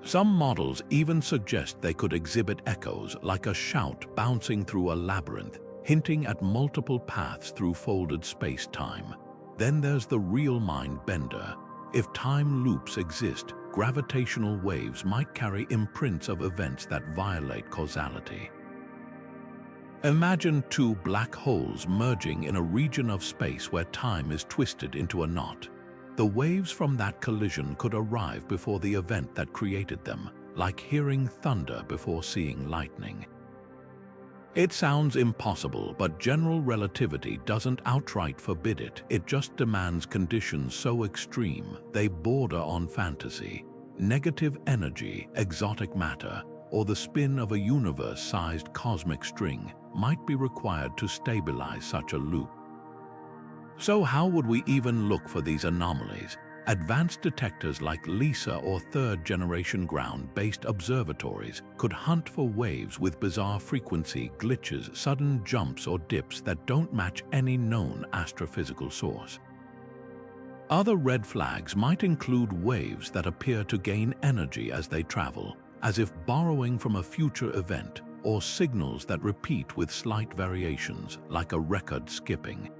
Some models even suggest they could exhibit echoes like a shout bouncing through a labyrinth, hinting at multiple paths through folded space-time. Then there's the real mind bender. If time loops exist, gravitational waves might carry imprints of events that violate causality. Imagine two black holes merging in a region of space where time is twisted into a knot. The waves from that collision could arrive before the event that created them, like hearing thunder before seeing lightning. It sounds impossible, but general relativity doesn't outright forbid it. It just demands conditions so extreme they border on fantasy. Negative energy, exotic matter, or the spin of a universe-sized cosmic string might be required to stabilize such a loop. So how would we even look for these anomalies? Advanced detectors like LISA or third-generation ground-based observatories could hunt for waves with bizarre frequency glitches, sudden jumps or dips that don't match any known astrophysical source. Other red flags might include waves that appear to gain energy as they travel, as if borrowing from a future event, or signals that repeat with slight variations, like a record skipping.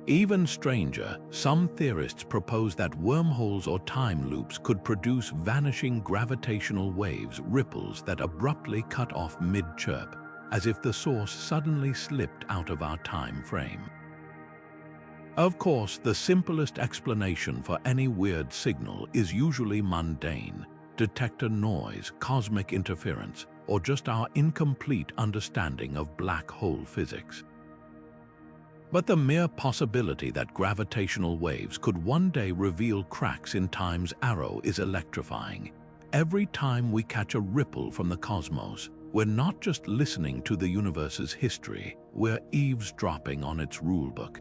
Even stranger, some theorists propose that wormholes or time loops could produce vanishing gravitational waves, ripples that abruptly cut off mid-chirp, as if the source suddenly slipped out of our time frame. Of course, the simplest explanation for any weird signal is usually mundane: detector noise, cosmic interference, or just our incomplete understanding of black hole physics. But the mere possibility that gravitational waves could one day reveal cracks in time's arrow is electrifying. Every time we catch a ripple from the cosmos, we're not just listening to the universe's history, we're eavesdropping on its rulebook.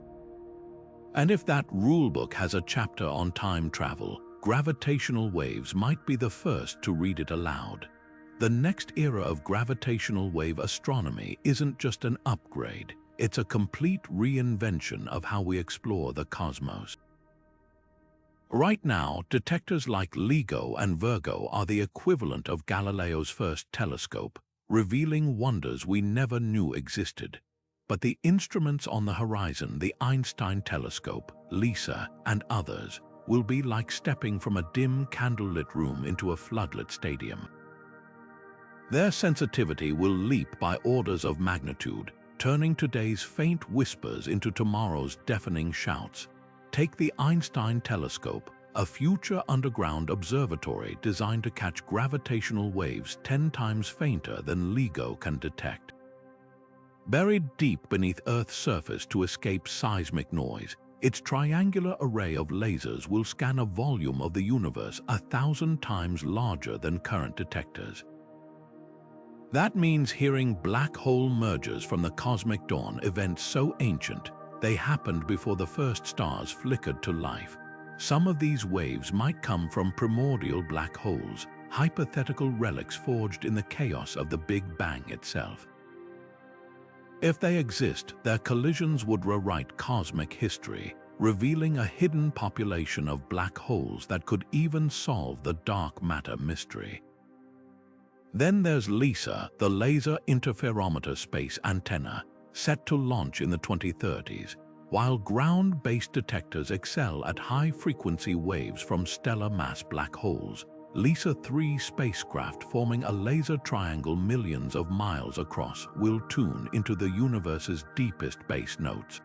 And if that rulebook has a chapter on time travel, gravitational waves might be the first to read it aloud. The next era of gravitational wave astronomy isn't just an upgrade. It's a complete reinvention of how we explore the cosmos. Right now, detectors like LIGO and Virgo are the equivalent of Galileo's first telescope, revealing wonders we never knew existed. But the instruments on the horizon, the Einstein telescope, LISA, and others, will be like stepping from a dim candlelit room into a floodlit stadium. Their sensitivity will leap by orders of magnitude, turning today's faint whispers into tomorrow's deafening shouts. Take the Einstein telescope, a future underground observatory designed to catch gravitational waves 10 times fainter than LIGO can detect. Buried deep beneath Earth's surface to escape seismic noise, its triangular array of lasers will scan a volume of the universe 1,000 times larger than current detectors. That means hearing black hole mergers from the cosmic dawn, events so ancient they happened before the first stars flickered to life. Some of these waves might come from primordial black holes, hypothetical relics forged in the chaos of the Big Bang itself. If they exist, their collisions would rewrite cosmic history, revealing a hidden population of black holes that could even solve the dark matter mystery. Then there's LISA, the Laser Interferometer Space Antenna, set to launch in the 2030s. While ground-based detectors excel at high-frequency waves from stellar mass black holes, LISA-3 spacecraft forming a laser triangle millions of miles across will tune into the universe's deepest base notes.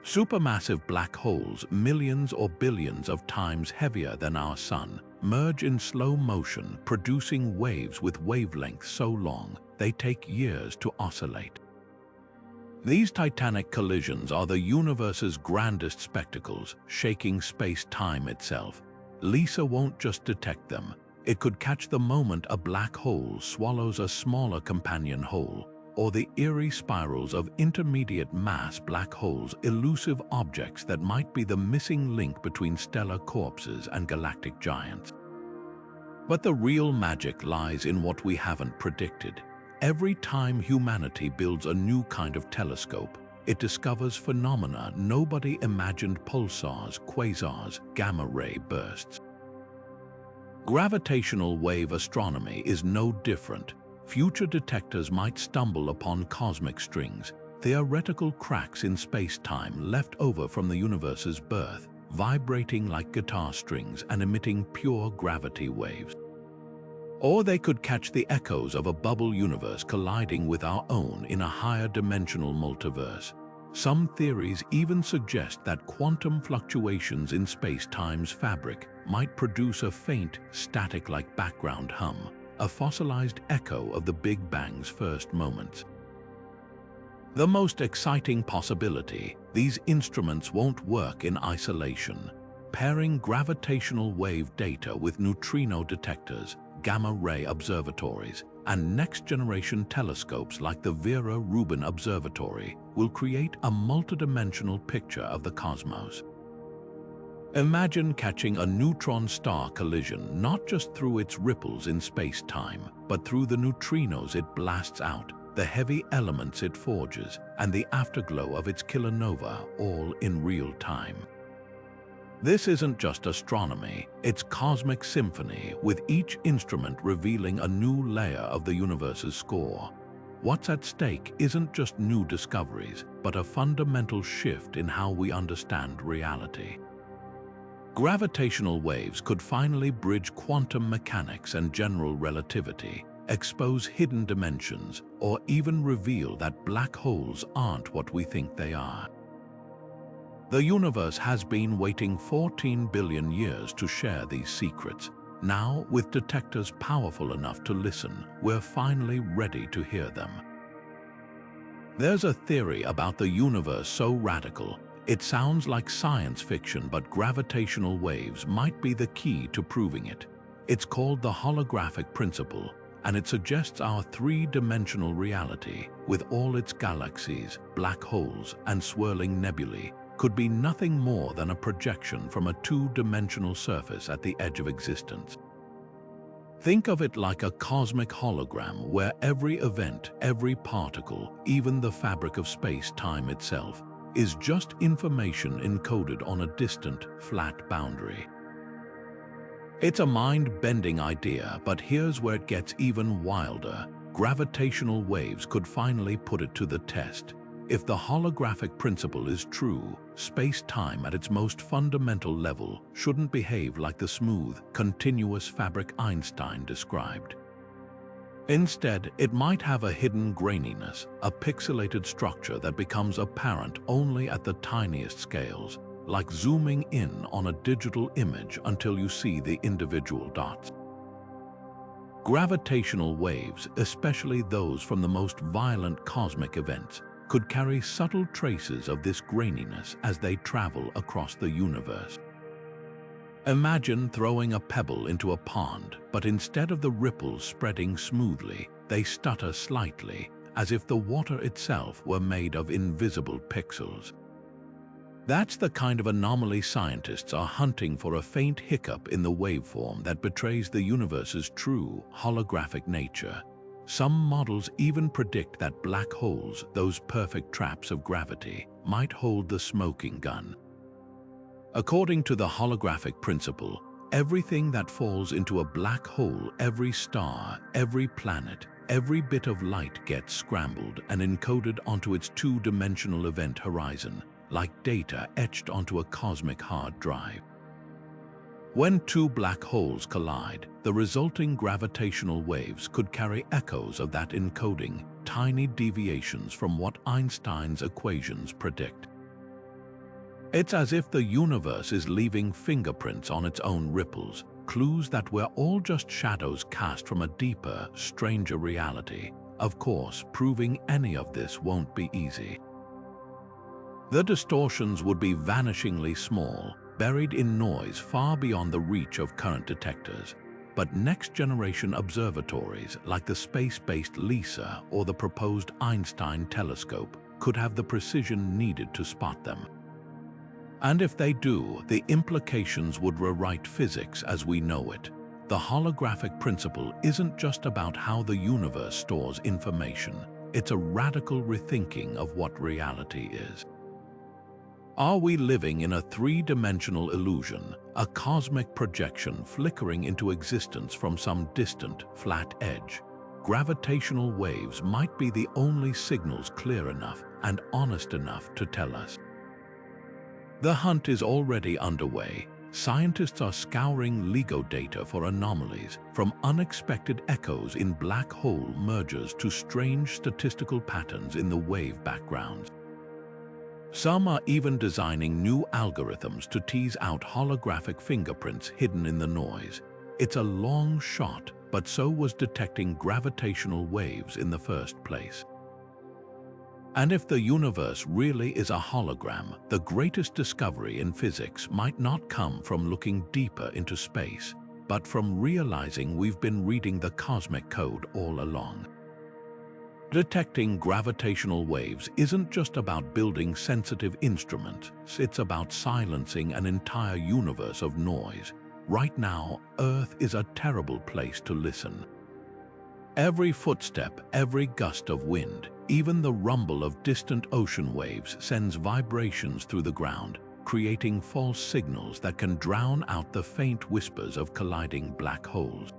Supermassive black holes, millions or billions of times heavier than our Sun, merge in slow motion, producing waves with wavelengths so long they take years to oscillate. These titanic collisions are the universe's grandest spectacles, shaking space-time itself. LISA won't just detect them. It could catch the moment a black hole swallows a smaller companion hole, or the eerie spirals of intermediate mass black holes, elusive objects that might be the missing link between stellar corpses and galactic giants. But the real magic lies in what we haven't predicted. Every time humanity builds a new kind of telescope, it discovers phenomena nobody imagined: pulsars, quasars, gamma-ray bursts. Gravitational wave astronomy is no different. Future detectors might stumble upon cosmic strings, theoretical cracks in space-time left over from the universe's birth, vibrating like guitar strings and emitting pure gravity waves. Or they could catch the echoes of a bubble universe colliding with our own in a higher dimensional multiverse. Some theories even suggest that quantum fluctuations in space-time's fabric might produce a faint, static-like background hum, a fossilized echo of the Big Bang's first moments. The most exciting possibility: these instruments won't work in isolation. Pairing gravitational wave data with neutrino detectors, gamma-ray observatories, and next-generation telescopes like the Vera Rubin Observatory will create a multidimensional picture of the cosmos. Imagine catching a neutron star collision not just through its ripples in space-time, but through the neutrinos it blasts out, the heavy elements it forges, and the afterglow of its kilonova, all in real time. This isn't just astronomy, it's cosmic symphony, with each instrument revealing a new layer of the universe's score. What's at stake isn't just new discoveries, but a fundamental shift in how we understand reality. Gravitational waves could finally bridge quantum mechanics and general relativity, expose hidden dimensions, or even reveal that black holes aren't what we think they are. The universe has been waiting 14 billion years to share these secrets. Now, with detectors powerful enough to listen, we're finally ready to hear them. There's a theory about the universe so radical, it sounds like science fiction, but gravitational waves might be the key to proving it. It's called the Holographic Principle, and it suggests our three-dimensional reality, with all its galaxies, black holes, and swirling nebulae, could be nothing more than a projection from a two-dimensional surface at the edge of existence. Think of it like a cosmic hologram where every event, every particle, even the fabric of space-time itself, is just information encoded on a distant, flat boundary. It's a mind-bending idea, but here's where it gets even wilder. Gravitational waves could finally put it to the test. If the holographic principle is true, space-time at its most fundamental level shouldn't behave like the smooth, continuous fabric Einstein described. Instead, it might have a hidden graininess, a pixelated structure that becomes apparent only at the tiniest scales, like zooming in on a digital image until you see the individual dots. Gravitational waves, especially those from the most violent cosmic events, could carry subtle traces of this graininess as they travel across the universe. Imagine throwing a pebble into a pond, but instead of the ripples spreading smoothly, they stutter slightly, as if the water itself were made of invisible pixels. That's the kind of anomaly scientists are hunting for, a faint hiccup in the waveform that betrays the universe's true holographic nature. Some models even predict that black holes, those perfect traps of gravity, might hold the smoking gun. According to the holographic principle, everything that falls into a black hole, every star, every planet, every bit of light gets scrambled and encoded onto its two-dimensional event horizon, like data etched onto a cosmic hard drive. When two black holes collide, the resulting gravitational waves could carry echoes of that encoding, tiny deviations from what Einstein's equations predict. It's as if the universe is leaving fingerprints on its own ripples, clues that we're all just shadows cast from a deeper, stranger reality. Of course, proving any of this won't be easy. The distortions would be vanishingly small, buried in noise far beyond the reach of current detectors. But next-generation observatories like the space-based LISA or the proposed Einstein telescope could have the precision needed to spot them. And if they do, the implications would rewrite physics as we know it. The holographic principle isn't just about how the universe stores information. It's a radical rethinking of what reality is. Are we living in a three-dimensional illusion, a cosmic projection flickering into existence from some distant, flat edge? Gravitational waves might be the only signals clear enough and honest enough to tell us. The hunt is already underway. Scientists are scouring LIGO data for anomalies, from unexpected echoes in black hole mergers to strange statistical patterns in the wave backgrounds. Some are even designing new algorithms to tease out holographic fingerprints hidden in the noise. It's a long shot, but so was detecting gravitational waves in the first place. And if the universe really is a hologram, the greatest discovery in physics might not come from looking deeper into space, but from realizing we've been reading the cosmic code all along. Detecting gravitational waves isn't just about building sensitive instruments, it's about silencing an entire universe of noise. Right now, Earth is a terrible place to listen. Every footstep, every gust of wind, even the rumble of distant ocean waves sends vibrations through the ground, creating false signals that can drown out the faint whispers of colliding black holes.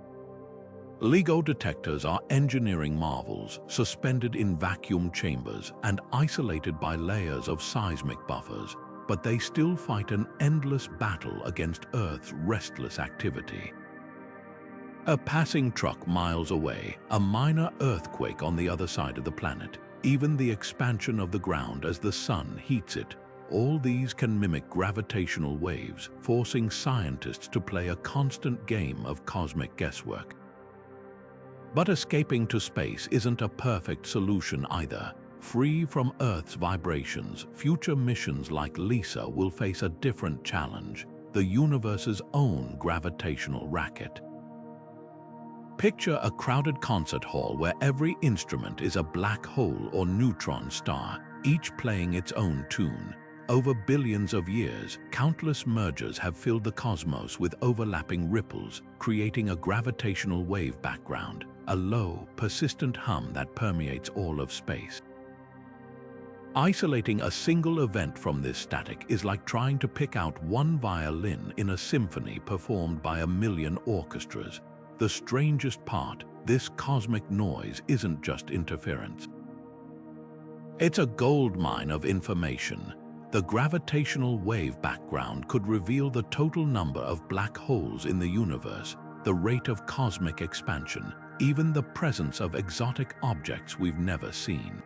LIGO detectors are engineering marvels, suspended in vacuum chambers and isolated by layers of seismic buffers, but they still fight an endless battle against Earth's restless activity. A passing truck miles away, a minor earthquake on the other side of the planet, even the expansion of the ground as the sun heats it, all these can mimic gravitational waves, forcing scientists to play a constant game of cosmic guesswork. But escaping to space isn't a perfect solution either. Free from Earth's vibrations, future missions like LISA will face a different challenge: the universe's own gravitational racket. Picture a crowded concert hall where every instrument is a black hole or neutron star, each playing its own tune. Over billions of years, countless mergers have filled the cosmos with overlapping ripples, creating a gravitational wave background, a low, persistent hum that permeates all of space. Isolating a single event from this static is like trying to pick out one violin in a symphony performed by a million orchestras. The strangest part, this cosmic noise isn't just interference. It's a goldmine of information. The gravitational wave background could reveal the total number of black holes in the universe, the rate of cosmic expansion, even the presence of exotic objects we've never seen.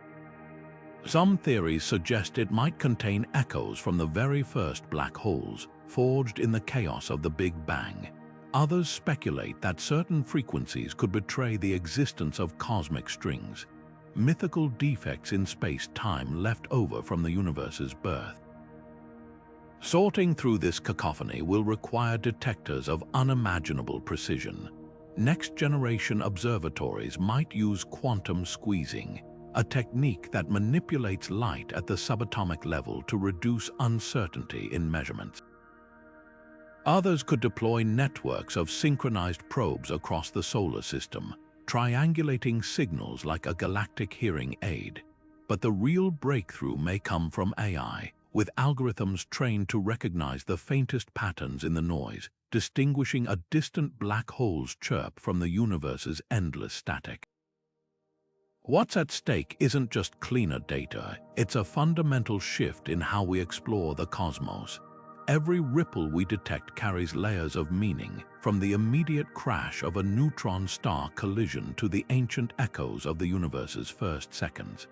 Some theories suggest it might contain echoes from the very first black holes, forged in the chaos of the Big Bang. Others speculate that certain frequencies could betray the existence of cosmic strings, mythical defects in space-time left over from the universe's birth. Sorting through this cacophony will require detectors of unimaginable precision. Next-generation observatories might use quantum squeezing, a technique that manipulates light at the subatomic level to reduce uncertainty in measurements. Others could deploy networks of synchronized probes across the solar system, triangulating signals like a galactic hearing aid. But the real breakthrough may come from AI, with algorithms trained to recognize the faintest patterns in the noise, distinguishing a distant black hole's chirp from the universe's endless static. What's at stake isn't just cleaner data, it's a fundamental shift in how we explore the cosmos. Every ripple we detect carries layers of meaning, from the immediate crash of a neutron star collision to the ancient echoes of the universe's first seconds.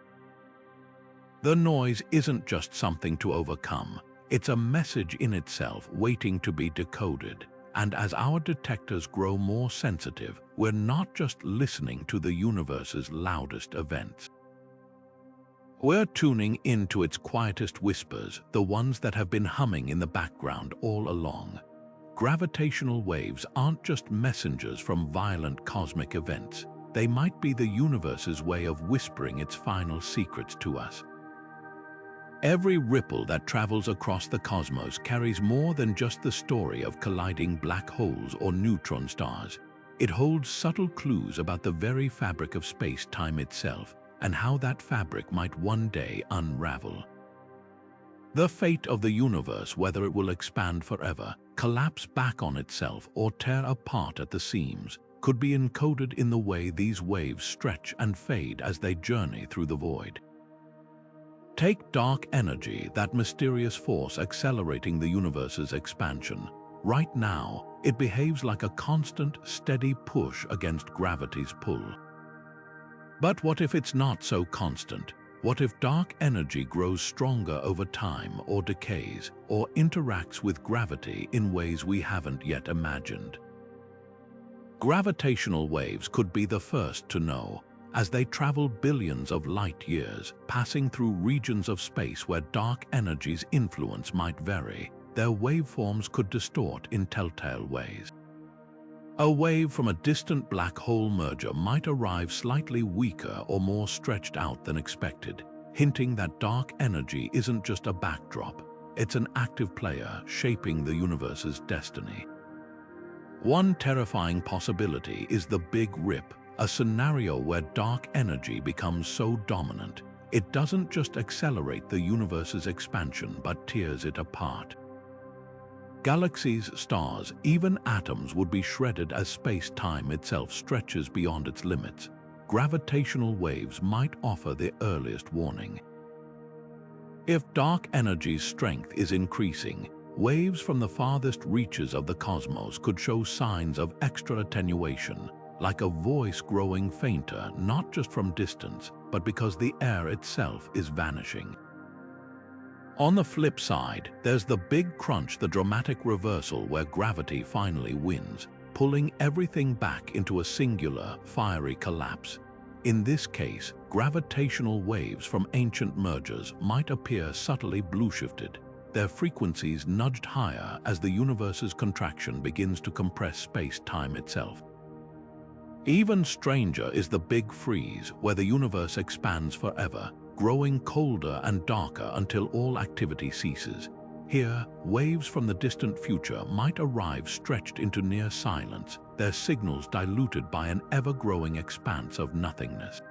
The noise isn't just something to overcome, it's a message in itself waiting to be decoded. And as our detectors grow more sensitive, we're not just listening to the universe's loudest events. We're tuning into its quietest whispers, the ones that have been humming in the background all along. Gravitational waves aren't just messengers from violent cosmic events. They might be the universe's way of whispering its final secrets to us. Every ripple that travels across the cosmos carries more than just the story of colliding black holes or neutron stars. It holds subtle clues about the very fabric of space-time itself, and how that fabric might one day unravel. The fate of the universe, whether it will expand forever, collapse back on itself, or tear apart at the seams, could be encoded in the way these waves stretch and fade as they journey through the void. Take dark energy, that mysterious force accelerating the universe's expansion. Right now, it behaves like a constant, steady push against gravity's pull. But what if it's not so constant? What if dark energy grows stronger over time, or decays, or interacts with gravity in ways we haven't yet imagined? Gravitational waves could be the first to know, as they travel billions of light years, passing through regions of space where dark energy's influence might vary. Their waveforms could distort in telltale ways. A wave from a distant black hole merger might arrive slightly weaker or more stretched out than expected, hinting that dark energy isn't just a backdrop, it's an active player shaping the universe's destiny. One terrifying possibility is the Big Rip, a scenario where dark energy becomes so dominant, it doesn't just accelerate the universe's expansion but tears it apart. Galaxies, stars, even atoms would be shredded as space-time itself stretches beyond its limits. Gravitational waves might offer the earliest warning. If dark energy's strength is increasing, waves from the farthest reaches of the cosmos could show signs of extra attenuation, like a voice growing fainter not just from distance, but because the air itself is vanishing. On the flip side, there's the big crunch, the dramatic reversal where gravity finally wins, pulling everything back into a singular, fiery collapse. In this case, gravitational waves from ancient mergers might appear subtly blue-shifted, their frequencies nudged higher as the universe's contraction begins to compress space-time itself. Even stranger is the big freeze, where the universe expands forever, growing colder and darker until all activity ceases. Here, waves from the distant future might arrive stretched into near silence, their signals diluted by an ever-growing expanse of nothingness.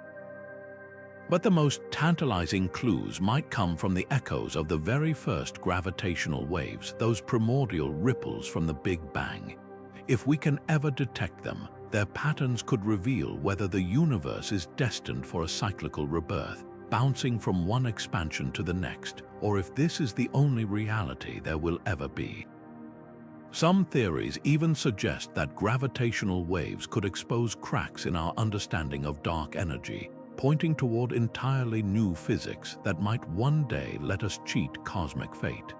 But the most tantalizing clues might come from the echoes of the very first gravitational waves, those primordial ripples from the Big Bang. If we can ever detect them, their patterns could reveal whether the universe is destined for a cyclical rebirth, bouncing from one expansion to the next, or if this is the only reality there will ever be. Some theories even suggest that gravitational waves could expose cracks in our understanding of dark energy, pointing toward entirely new physics that might one day let us cheat cosmic fate.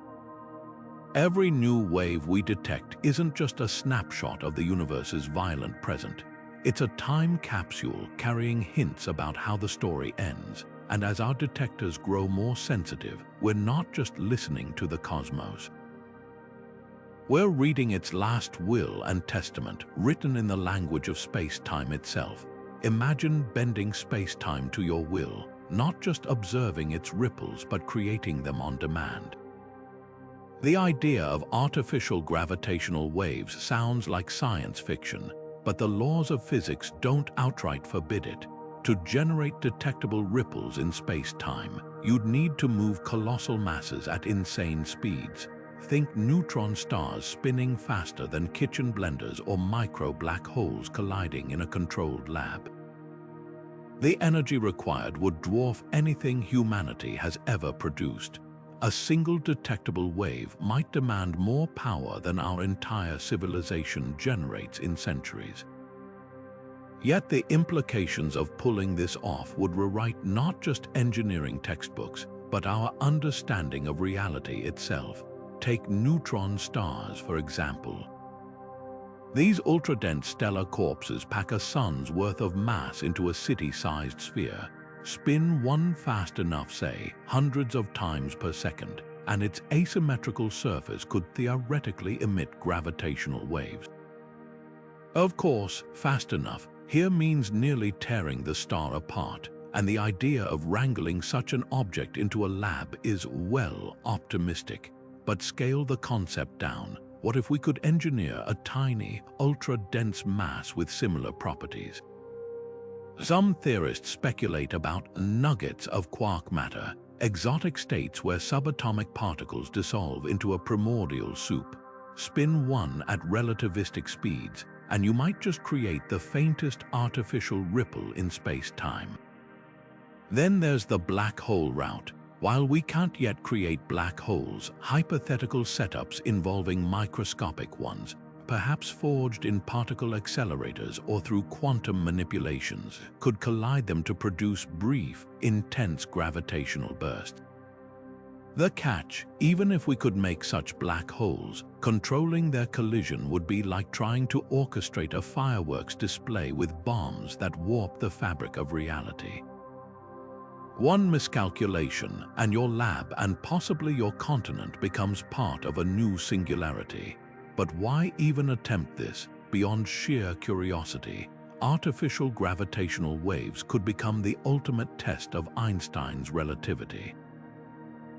Every new wave we detect isn't just a snapshot of the universe's violent present. It's a time capsule carrying hints about how the story ends. And as our detectors grow more sensitive, we're not just listening to the cosmos. We're reading its last will and testament, written in the language of space-time itself. Imagine bending space-time to your will, not just observing its ripples but creating them on demand. The idea of artificial gravitational waves sounds like science fiction, but the laws of physics don't outright forbid it. To generate detectable ripples in space-time, you'd need to move colossal masses at insane speeds. Think neutron stars spinning faster than kitchen blenders or micro-black holes colliding in a controlled lab. The energy required would dwarf anything humanity has ever produced. A single detectable wave might demand more power than our entire civilization generates in centuries. Yet the implications of pulling this off would rewrite not just engineering textbooks, but our understanding of reality itself. Take neutron stars, for example. These ultra-dense stellar corpses pack a sun's worth of mass into a city-sized sphere. Spin one fast enough, say, hundreds of times per second, and its asymmetrical surface could theoretically emit gravitational waves. Of course, fast enough here means nearly tearing the star apart, and the idea of wrangling such an object into a lab is, well, optimistic. But scale the concept down. What if we could engineer a tiny, ultra-dense mass with similar properties? Some theorists speculate about nuggets of quark matter, exotic states where subatomic particles dissolve into a primordial soup. Spin one at relativistic speeds, and you might just create the faintest artificial ripple in space-time. Then there's the black hole route. While we can't yet create black holes, hypothetical setups involving microscopic ones, perhaps forged in particle accelerators or through quantum manipulations, could collide them to produce brief, intense gravitational bursts. The catch, even if we could make such black holes, controlling their collision would be like trying to orchestrate a fireworks display with bombs that warp the fabric of reality. One miscalculation, and your lab and possibly your continent becomes part of a new singularity. But why even attempt this? Beyond sheer curiosity, artificial gravitational waves could become the ultimate test of Einstein's relativity.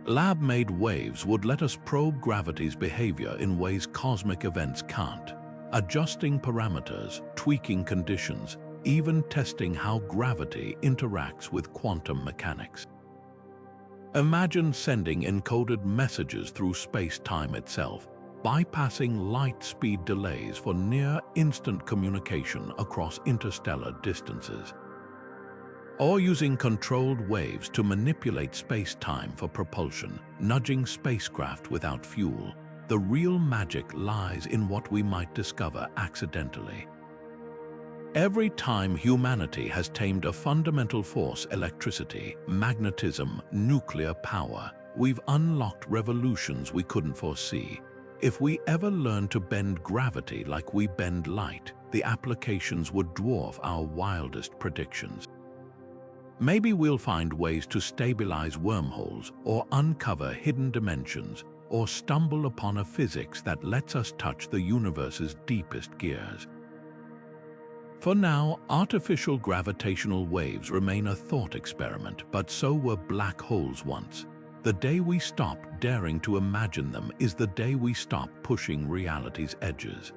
Lab-made waves would let us probe gravity's behavior in ways cosmic events can't, adjusting parameters, tweaking conditions, even testing how gravity interacts with quantum mechanics. Imagine sending encoded messages through space-time itself. bypassing light-speed delays for near-instant communication across interstellar distances, or using controlled waves to manipulate space-time for propulsion, nudging spacecraft without fuel. The real magic lies in what we might discover accidentally. Every time humanity has tamed a fundamental force, electricity, magnetism, nuclear power, we've unlocked revolutions we couldn't foresee. If we ever learn to bend gravity like we bend light, the applications would dwarf our wildest predictions. Maybe we'll find ways to stabilize wormholes, or uncover hidden dimensions, or stumble upon a physics that lets us touch the universe's deepest gears. For now, artificial gravitational waves remain a thought experiment, but so were black holes once. The day we stop daring to imagine them is the day we stop pushing reality's edges.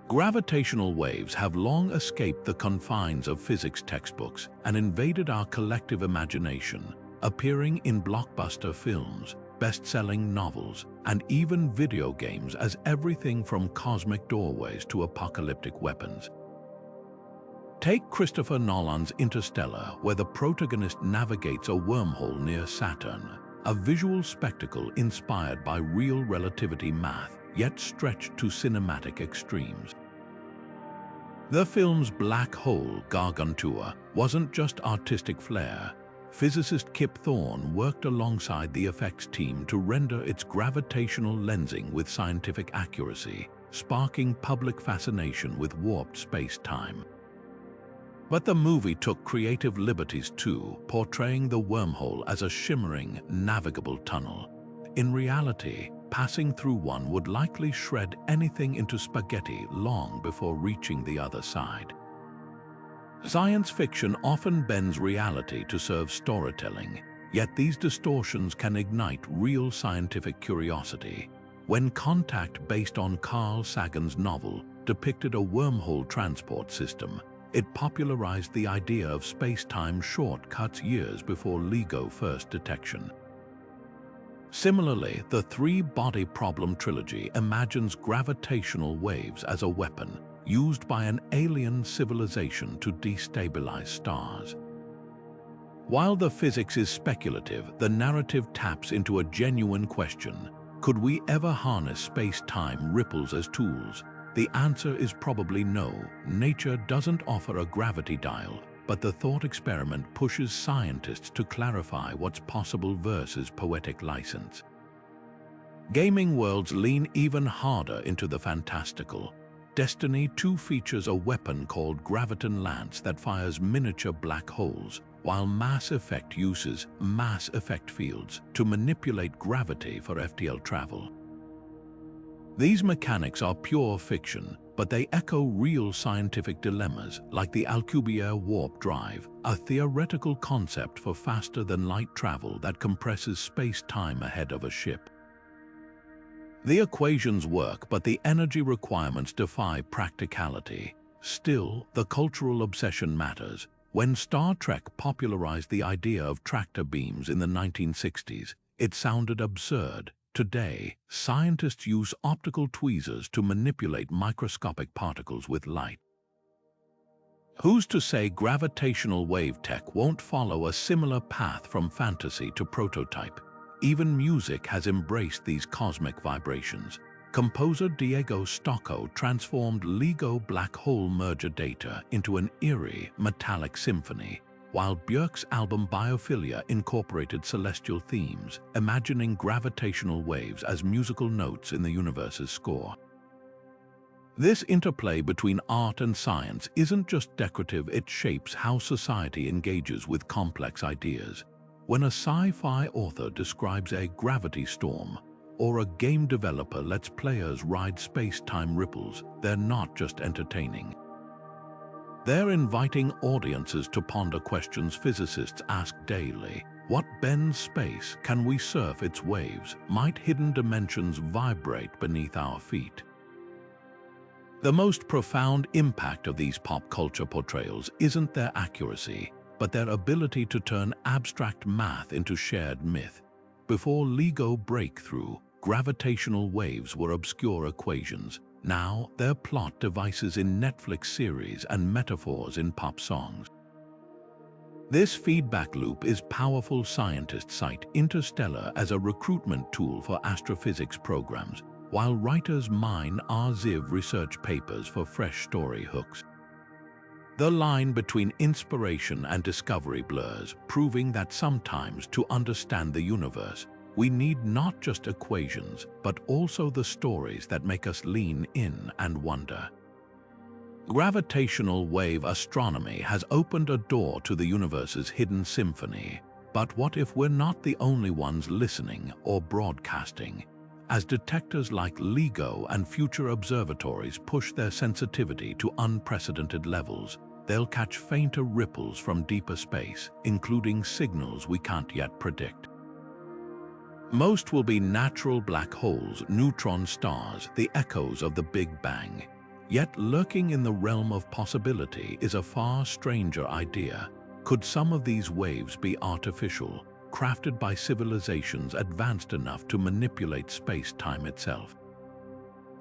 Gravitational waves have long escaped the confines of physics textbooks and invaded our collective imagination, appearing in blockbuster films, best-selling novels, and even video games as everything from cosmic doorways to apocalyptic weapons. Take Christopher Nolan's Interstellar, where the protagonist navigates a wormhole near Saturn, a visual spectacle inspired by real relativity math, yet stretched to cinematic extremes. The film's black hole, Gargantua, wasn't just artistic flair. Physicist Kip Thorne worked alongside the effects team to render its gravitational lensing with scientific accuracy, sparking public fascination with warped space-time. But the movie took creative liberties too, portraying the wormhole as a shimmering, navigable tunnel. In reality, passing through one would likely shred anything into spaghetti long before reaching the other side. Science fiction often bends reality to serve storytelling, yet these distortions can ignite real scientific curiosity. When Contact, based on Carl Sagan's novel, depicted a wormhole transport system, it popularized the idea of space-time shortcuts years before LIGO first detection. Similarly, the Three-Body Problem trilogy imagines gravitational waves as a weapon used by an alien civilization to destabilize stars. While the physics is speculative, the narrative taps into a genuine question: could we ever harness space-time ripples as tools? The answer is probably no. Nature doesn't offer a gravity dial, but the thought experiment pushes scientists to clarify what's possible versus poetic license. Gaming worlds lean even harder into the fantastical. Destiny 2 features a weapon called Graviton Lance that fires miniature black holes, while Mass Effect uses mass effect fields to manipulate gravity for FTL travel. These mechanics are pure fiction, but they echo real scientific dilemmas like the Alcubierre warp drive, a theoretical concept for faster-than-light travel that compresses space-time ahead of a ship. The equations work, but the energy requirements defy practicality. Still, the cultural obsession matters. When Star Trek popularized the idea of tractor beams in the 1960s, it sounded absurd. Today, scientists use optical tweezers to manipulate microscopic particles with light. Who's to say gravitational wave tech won't follow a similar path from fantasy to prototype? Even music has embraced these cosmic vibrations. Composer Diego Stocco transformed LIGO black hole merger data into an eerie, metallic symphony, while Björk's album Biophilia incorporated celestial themes, imagining gravitational waves as musical notes in the universe's score. This interplay between art and science isn't just decorative, it shapes how society engages with complex ideas. When a sci-fi author describes a gravity storm, or a game developer lets players ride space-time ripples, they're not just entertaining. They're inviting audiences to ponder questions physicists ask daily. What bends space? Can we surf its waves? Might hidden dimensions vibrate beneath our feet? The most profound impact of these pop culture portrayals isn't their accuracy, but their ability to turn abstract math into shared myth. Before LIGO breakthrough, gravitational waves were obscure equations. Now they're plot devices in Netflix series and metaphors in pop songs. This feedback loop is powerful. Scientists cite Interstellar as a recruitment tool for astrophysics programs, while writers mine arXiv research papers for fresh story hooks. The line between inspiration and discovery blurs, proving that sometimes to understand the universe, we need not just equations, but also the stories that make us lean in and wonder. Gravitational wave astronomy has opened a door to the universe's hidden symphony. But what if we're not the only ones listening or broadcasting? As detectors like LIGO and future observatories push their sensitivity to unprecedented levels, they'll catch fainter ripples from deeper space, including signals we can't yet predict. Most will be natural black holes, neutron stars, the echoes of the Big Bang. Yet lurking in the realm of possibility is a far stranger idea. Could some of these waves be artificial, crafted by civilizations advanced enough to manipulate space-time itself?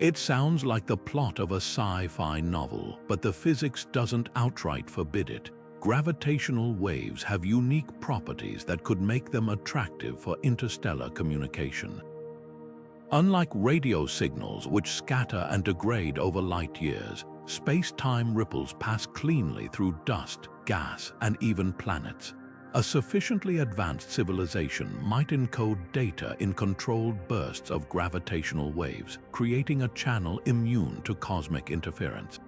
It sounds like the plot of a sci-fi novel, but the physics doesn't outright forbid it. Gravitational waves have unique properties that could make them attractive for interstellar communication. Unlike radio signals which scatter and degrade over light years, space-time ripples pass cleanly through dust, gas, and even planets. A sufficiently advanced civilization might encode data in controlled bursts of gravitational waves, creating a channel immune to cosmic interference.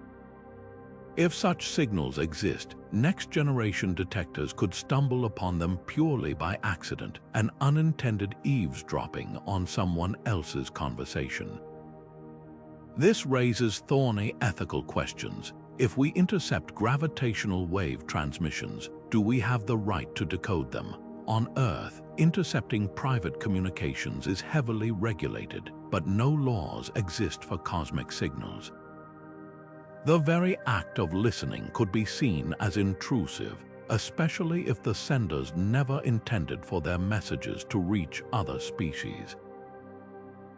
If such signals exist, next-generation detectors could stumble upon them purely by accident, an unintended eavesdropping on someone else's conversation. This raises thorny ethical questions. If we intercept gravitational wave transmissions, do we have the right to decode them? On Earth, intercepting private communications is heavily regulated, but no laws exist for cosmic signals. The very act of listening could be seen as intrusive, especially if the senders never intended for their messages to reach other species.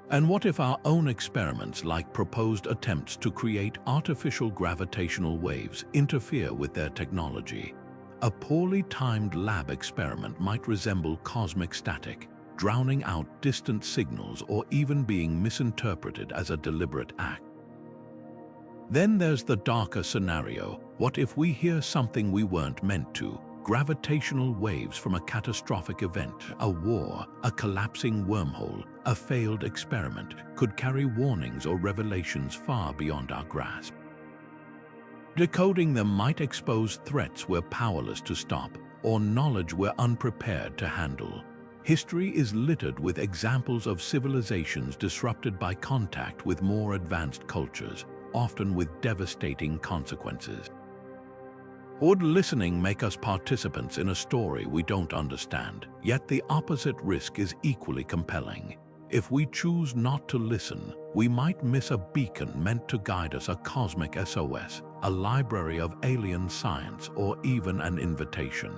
And what if our own experiments, like proposed attempts to create artificial gravitational waves, interfere with their technology? A poorly timed lab experiment might resemble cosmic static, drowning out distant signals or even being misinterpreted as a deliberate act. Then there's the darker scenario. What if we hear something we weren't meant to? Gravitational waves from a catastrophic event, a war, a collapsing wormhole, a failed experiment, could carry warnings or revelations far beyond our grasp. Decoding them might expose threats we're powerless to stop, or knowledge we're unprepared to handle. History is littered with examples of civilizations disrupted by contact with more advanced cultures, often with devastating consequences. Would listening make us participants in a story we don't understand? Yet the opposite risk is equally compelling. If we choose not to listen, we might miss a beacon meant to guide us, a cosmic SOS, a library of alien science, or even an invitation.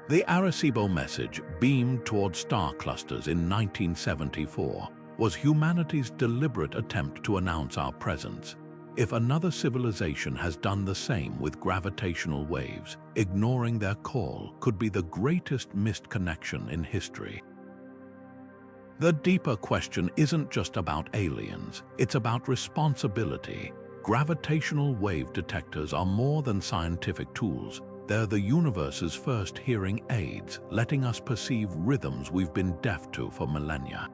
The Arecibo message, beamed toward star clusters in 1974, was humanity's deliberate attempt to announce our presence. If another civilization has done the same with gravitational waves, ignoring their call could be the greatest missed connection in history. The deeper question isn't just about aliens, it's about responsibility. Gravitational wave detectors are more than scientific tools. They're the universe's first hearing aids, letting us perceive rhythms we've been deaf to for millennia.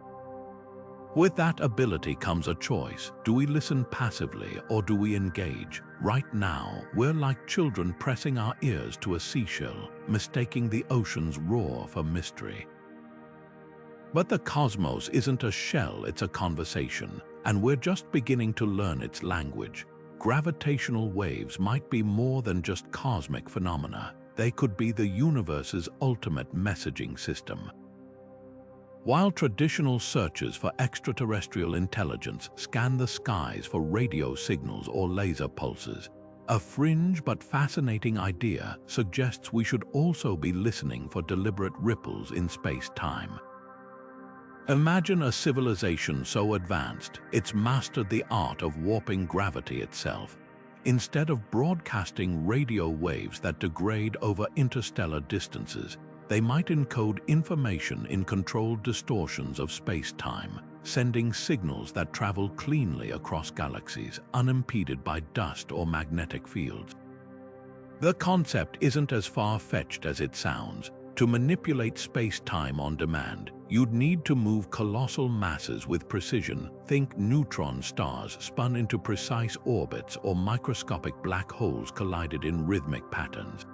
With that ability comes a choice. Do we listen passively or do we engage? Right now, we're like children pressing our ears to a seashell, mistaking the ocean's roar for mystery. But the cosmos isn't a shell, it's a conversation, and we're just beginning to learn its language. Gravitational waves might be more than just cosmic phenomena. They could be the universe's ultimate messaging system. While traditional searches for extraterrestrial intelligence scan the skies for radio signals or laser pulses, a fringe but fascinating idea suggests we should also be listening for deliberate ripples in space-time. Imagine a civilization so advanced it's mastered the art of warping gravity itself. Instead of broadcasting radio waves that degrade over interstellar distances, they might encode information in controlled distortions of space-time, sending signals that travel cleanly across galaxies, unimpeded by dust or magnetic fields. The concept isn't as far-fetched as it sounds. To manipulate space-time on demand, you'd need to move colossal masses with precision. Think neutron stars spun into precise orbits or microscopic black holes collided in rhythmic patterns.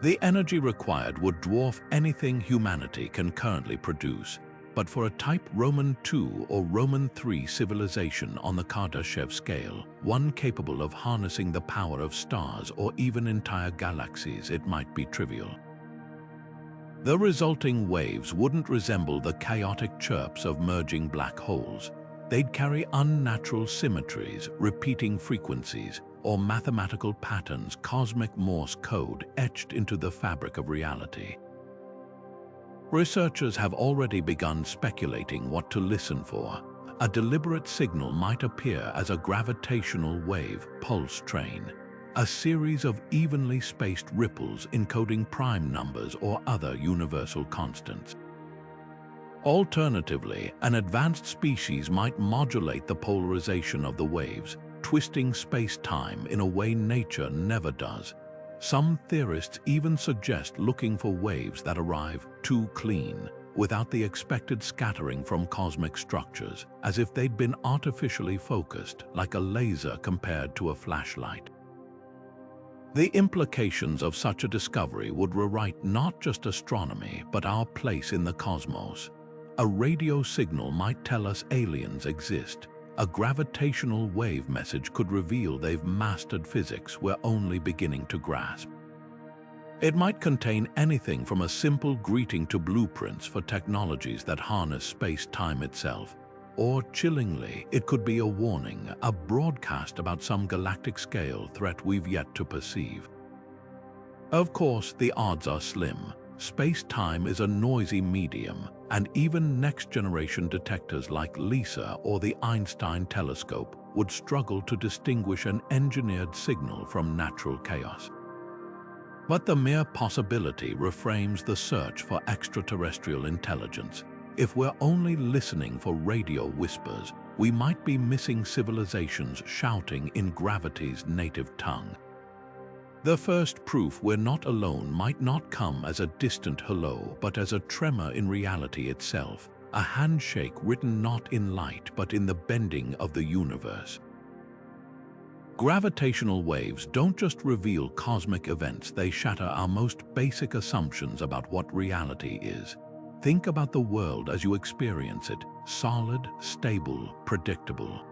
The energy required would dwarf anything humanity can currently produce, but for a type Roman II or Roman III civilization on the Kardashev scale, one capable of harnessing the power of stars or even entire galaxies, it might be trivial. The resulting waves wouldn't resemble the chaotic chirps of merging black holes. They'd carry unnatural symmetries, repeating frequencies, or mathematical patterns, cosmic Morse code etched into the fabric of reality. Researchers have already begun speculating what to listen for. A deliberate signal might appear as a gravitational wave pulse train, a series of evenly spaced ripples encoding prime numbers or other universal constants. Alternatively, an advanced species might modulate the polarization of the waves, twisting space-time in a way nature never does. Some theorists even suggest looking for waves that arrive too clean, without the expected scattering from cosmic structures, as if they'd been artificially focused, like a laser compared to a flashlight. The implications of such a discovery would rewrite not just astronomy, but our place in the cosmos. A radio signal might tell us aliens exist. A gravitational wave message could reveal they've mastered physics we're only beginning to grasp. It might contain anything from a simple greeting to blueprints for technologies that harness space-time itself. Or, chillingly, it could be a warning, a broadcast about some galactic-scale threat we've yet to perceive. Of course, the odds are slim. Space-time is a noisy medium, and even next-generation detectors like LISA or the Einstein telescope would struggle to distinguish an engineered signal from natural chaos. But the mere possibility reframes the search for extraterrestrial intelligence. If we're only listening for radio whispers, we might be missing civilizations shouting in gravity's native tongue. The first proof we're not alone might not come as a distant hello, but as a tremor in reality itself, a handshake written not in light but in the bending of the universe. Gravitational waves don't just reveal cosmic events, they shatter our most basic assumptions about what reality is. Think about the world as you experience it, solid, stable, predictable.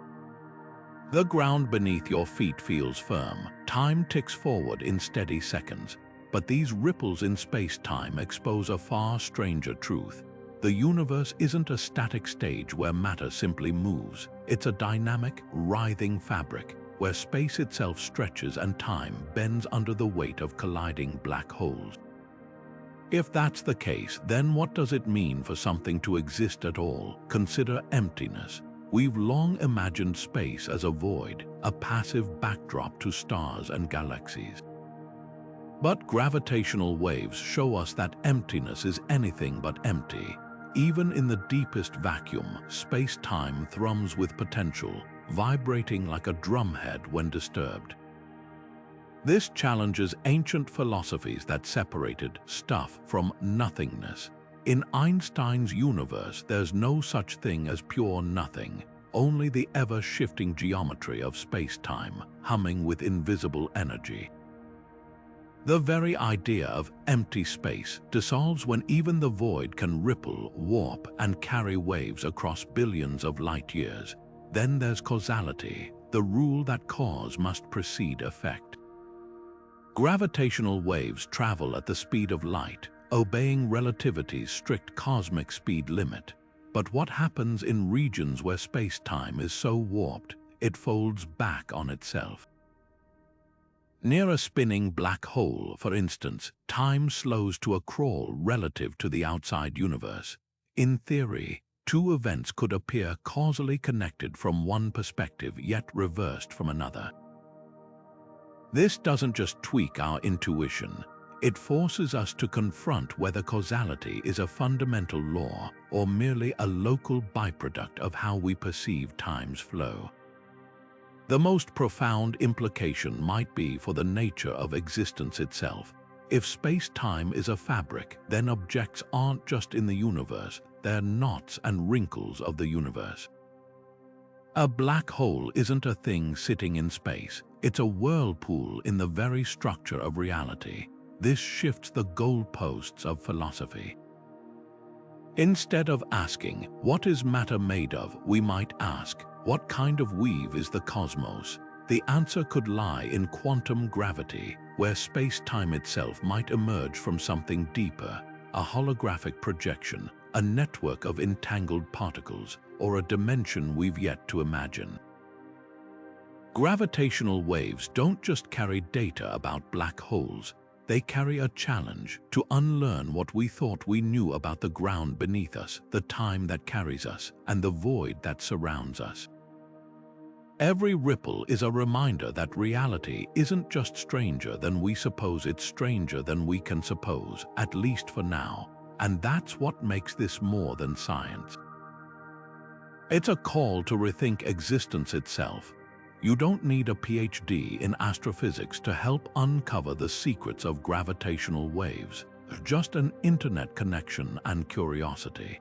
The ground beneath your feet feels firm, time ticks forward in steady seconds, but these ripples in space-time expose a far stranger truth. The universe isn't a static stage where matter simply moves, it's a dynamic, writhing fabric, where space itself stretches and time bends under the weight of colliding black holes. If that's the case, then what does it mean for something to exist at all? Consider emptiness. We've long imagined space as a void, a passive backdrop to stars and galaxies. But gravitational waves show us that emptiness is anything but empty. Even in the deepest vacuum, space-time thrums with potential, vibrating like a drumhead when disturbed. This challenges ancient philosophies that separated stuff from nothingness. In Einstein's universe, there's no such thing as pure nothing, only the ever-shifting geometry of space-time, humming with invisible energy. The very idea of empty space dissolves when even the void can ripple, warp, and carry waves across billions of light-years. Then there's causality, the rule that cause must precede effect. Gravitational waves travel at the speed of light, obeying relativity's strict cosmic speed limit. But what happens in regions where space-time is so warped, it folds back on itself? Near a spinning black hole, for instance, time slows to a crawl relative to the outside universe. In theory, two events could appear causally connected from one perspective yet reversed from another. This doesn't just tweak our intuition, it forces us to confront whether causality is a fundamental law or merely a local byproduct of how we perceive time's flow. The most profound implication might be for the nature of existence itself. If space-time is a fabric, then objects aren't just in the universe, they're knots and wrinkles of the universe. A black hole isn't a thing sitting in space, it's a whirlpool in the very structure of reality. This shifts the goalposts of philosophy. Instead of asking, what is matter made of, we might ask, what kind of weave is the cosmos? The answer could lie in quantum gravity, where space-time itself might emerge from something deeper, a holographic projection, a network of entangled particles, or a dimension we've yet to imagine. Gravitational waves don't just carry data about black holes, they carry a challenge to unlearn what we thought we knew about the ground beneath us, the time that carries us, and the void that surrounds us. Every ripple is a reminder that reality isn't just stranger than we suppose, it's stranger than we can suppose, at least for now, and that's what makes this more than science. It's a call to rethink existence itself. You don't need a PhD in astrophysics to help uncover the secrets of gravitational waves, just an internet connection and curiosity.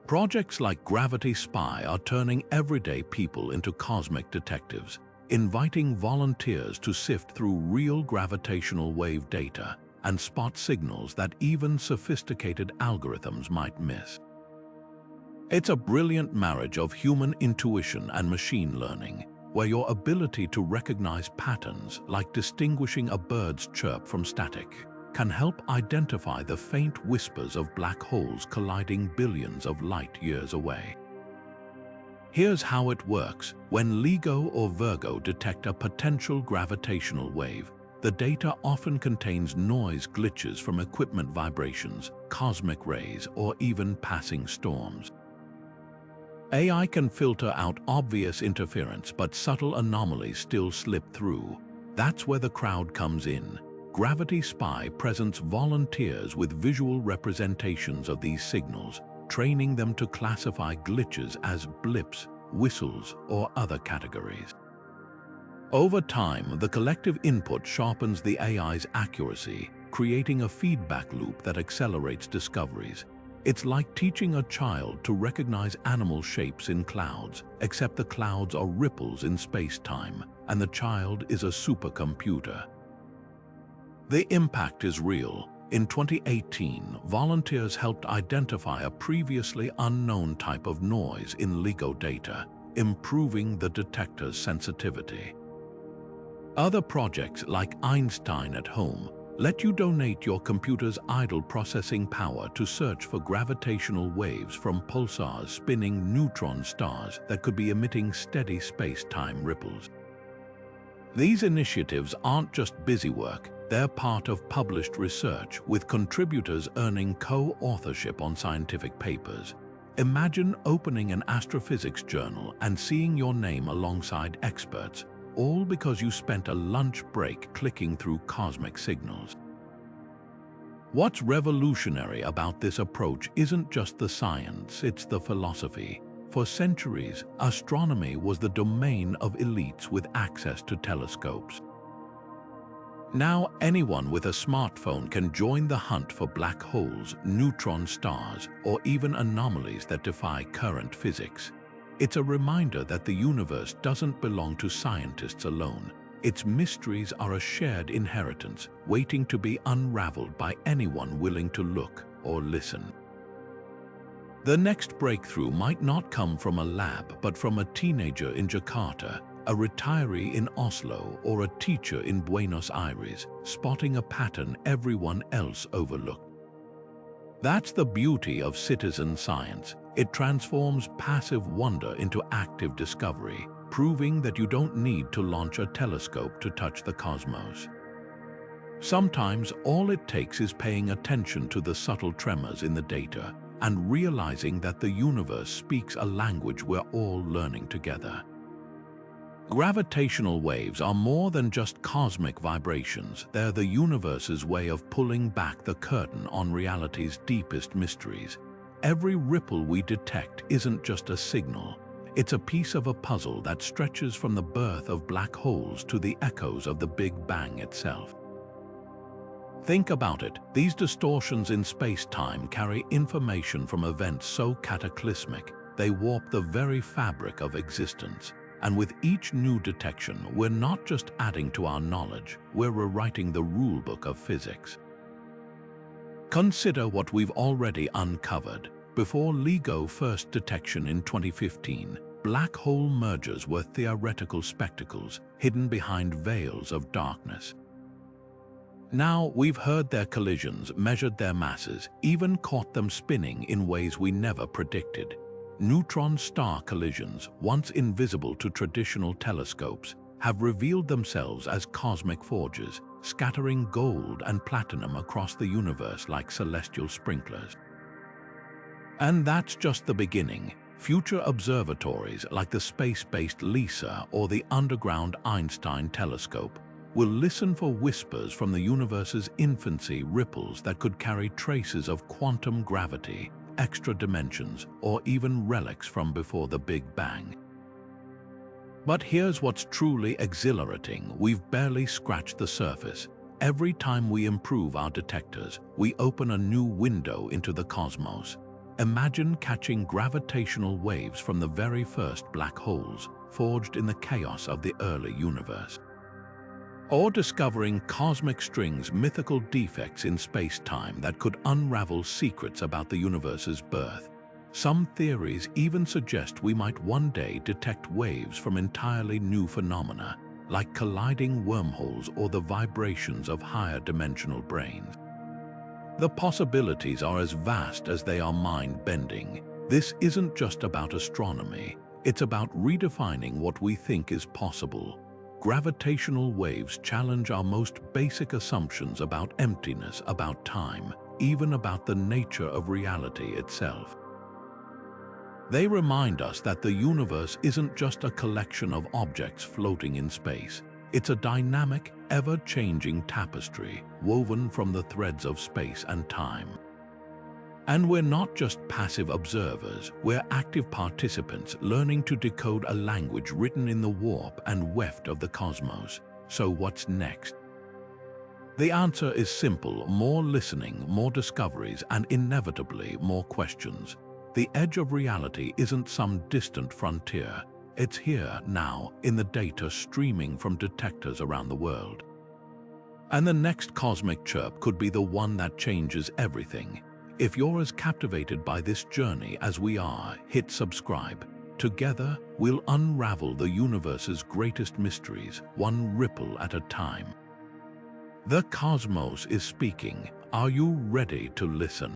Projects like Gravity Spy are turning everyday people into cosmic detectives, inviting volunteers to sift through real gravitational wave data and spot signals that even sophisticated algorithms might miss. It's a brilliant marriage of human intuition and machine learning, where your ability to recognize patterns, like distinguishing a bird's chirp from static, can help identify the faint whispers of black holes colliding billions of light years away. Here's how it works. When LIGO or Virgo detect a potential gravitational wave, the data often contains noise glitches from equipment vibrations, cosmic rays, or even passing storms. AI can filter out obvious interference, but subtle anomalies still slip through. That's where the crowd comes in. Gravity Spy presents volunteers with visual representations of these signals, training them to classify glitches as blips, whistles, or other categories. Over time, the collective input sharpens the AI's accuracy, creating a feedback loop that accelerates discoveries. It's like teaching a child to recognize animal shapes in clouds, except the clouds are ripples in space-time, and the child is a supercomputer. The impact is real. In 2018, volunteers helped identify a previously unknown type of noise in LIGO data, improving the detector's sensitivity. Other projects like Einstein at Home let you donate your computer's idle processing power to search for gravitational waves from pulsars spinning neutron stars that could be emitting steady space-time ripples. These initiatives aren't just busy work, they're part of published research, with contributors earning co-authorship on scientific papers. Imagine opening an astrophysics journal and seeing your name alongside experts, all because you spent a lunch break clicking through cosmic signals. What's revolutionary about this approach isn't just the science, it's the philosophy. For centuries, astronomy was the domain of elites with access to telescopes. Now anyone with a smartphone can join the hunt for black holes, neutron stars, or even anomalies that defy current physics. It's a reminder that the universe doesn't belong to scientists alone. Its mysteries are a shared inheritance, waiting to be unraveled by anyone willing to look or listen. The next breakthrough might not come from a lab, but from a teenager in Jakarta, a retiree in Oslo, or a teacher in Buenos Aires, spotting a pattern everyone else overlooked. That's the beauty of citizen science. It transforms passive wonder into active discovery, proving that you don't need to launch a telescope to touch the cosmos. Sometimes all it takes is paying attention to the subtle tremors in the data, and realizing that the universe speaks a language we're all learning together. Gravitational waves are more than just cosmic vibrations. They're the universe's way of pulling back the curtain on reality's deepest mysteries. Every ripple we detect isn't just a signal. It's a piece of a puzzle that stretches from the birth of black holes to the echoes of the Big Bang itself. Think about it. These distortions in space-time carry information from events so cataclysmic, they warp the very fabric of existence. And with each new detection, we're not just adding to our knowledge, we're rewriting the rulebook of physics. Consider what we've already uncovered. Before LIGO first detection in 2015, black hole mergers were theoretical spectacles hidden behind veils of darkness. Now we've heard their collisions, measured their masses, even caught them spinning in ways we never predicted. Neutron-star collisions, once invisible to traditional telescopes, have revealed themselves as cosmic forges, scattering gold and platinum across the universe like celestial sprinklers. And that's just the beginning. Future observatories like the space-based LISA or the underground Einstein telescope will listen for whispers from the universe's infancy, ripples that could carry traces of quantum gravity, extra dimensions, or even relics from before the Big Bang. But here's what's truly exhilarating. We've barely scratched the surface. Every time we improve our detectors, we open a new window into the cosmos. Imagine catching gravitational waves from the very first black holes, forged in the chaos of the early universe. Or discovering cosmic strings, mythical defects in space-time that could unravel secrets about the universe's birth. Some theories even suggest we might one day detect waves from entirely new phenomena, like colliding wormholes or the vibrations of higher dimensional brains. The possibilities are as vast as they are mind-bending. This isn't just about astronomy, it's about redefining what we think is possible. Gravitational waves challenge our most basic assumptions about emptiness, about time, even about the nature of reality itself. They remind us that the universe isn't just a collection of objects floating in space. It's a dynamic, ever-changing tapestry woven from the threads of space and time. And we're not just passive observers, we're active participants learning to decode a language written in the warp and weft of the cosmos. So what's next? The answer is simple: more listening, more discoveries, and inevitably more questions. The edge of reality isn't some distant frontier. It's here now, in the data streaming from detectors around the world. And the next cosmic chirp could be the one that changes everything. If you're as captivated by this journey as we are, hit subscribe. Together, we'll unravel the universe's greatest mysteries, one ripple at a time. The cosmos is speaking. Are you ready to listen?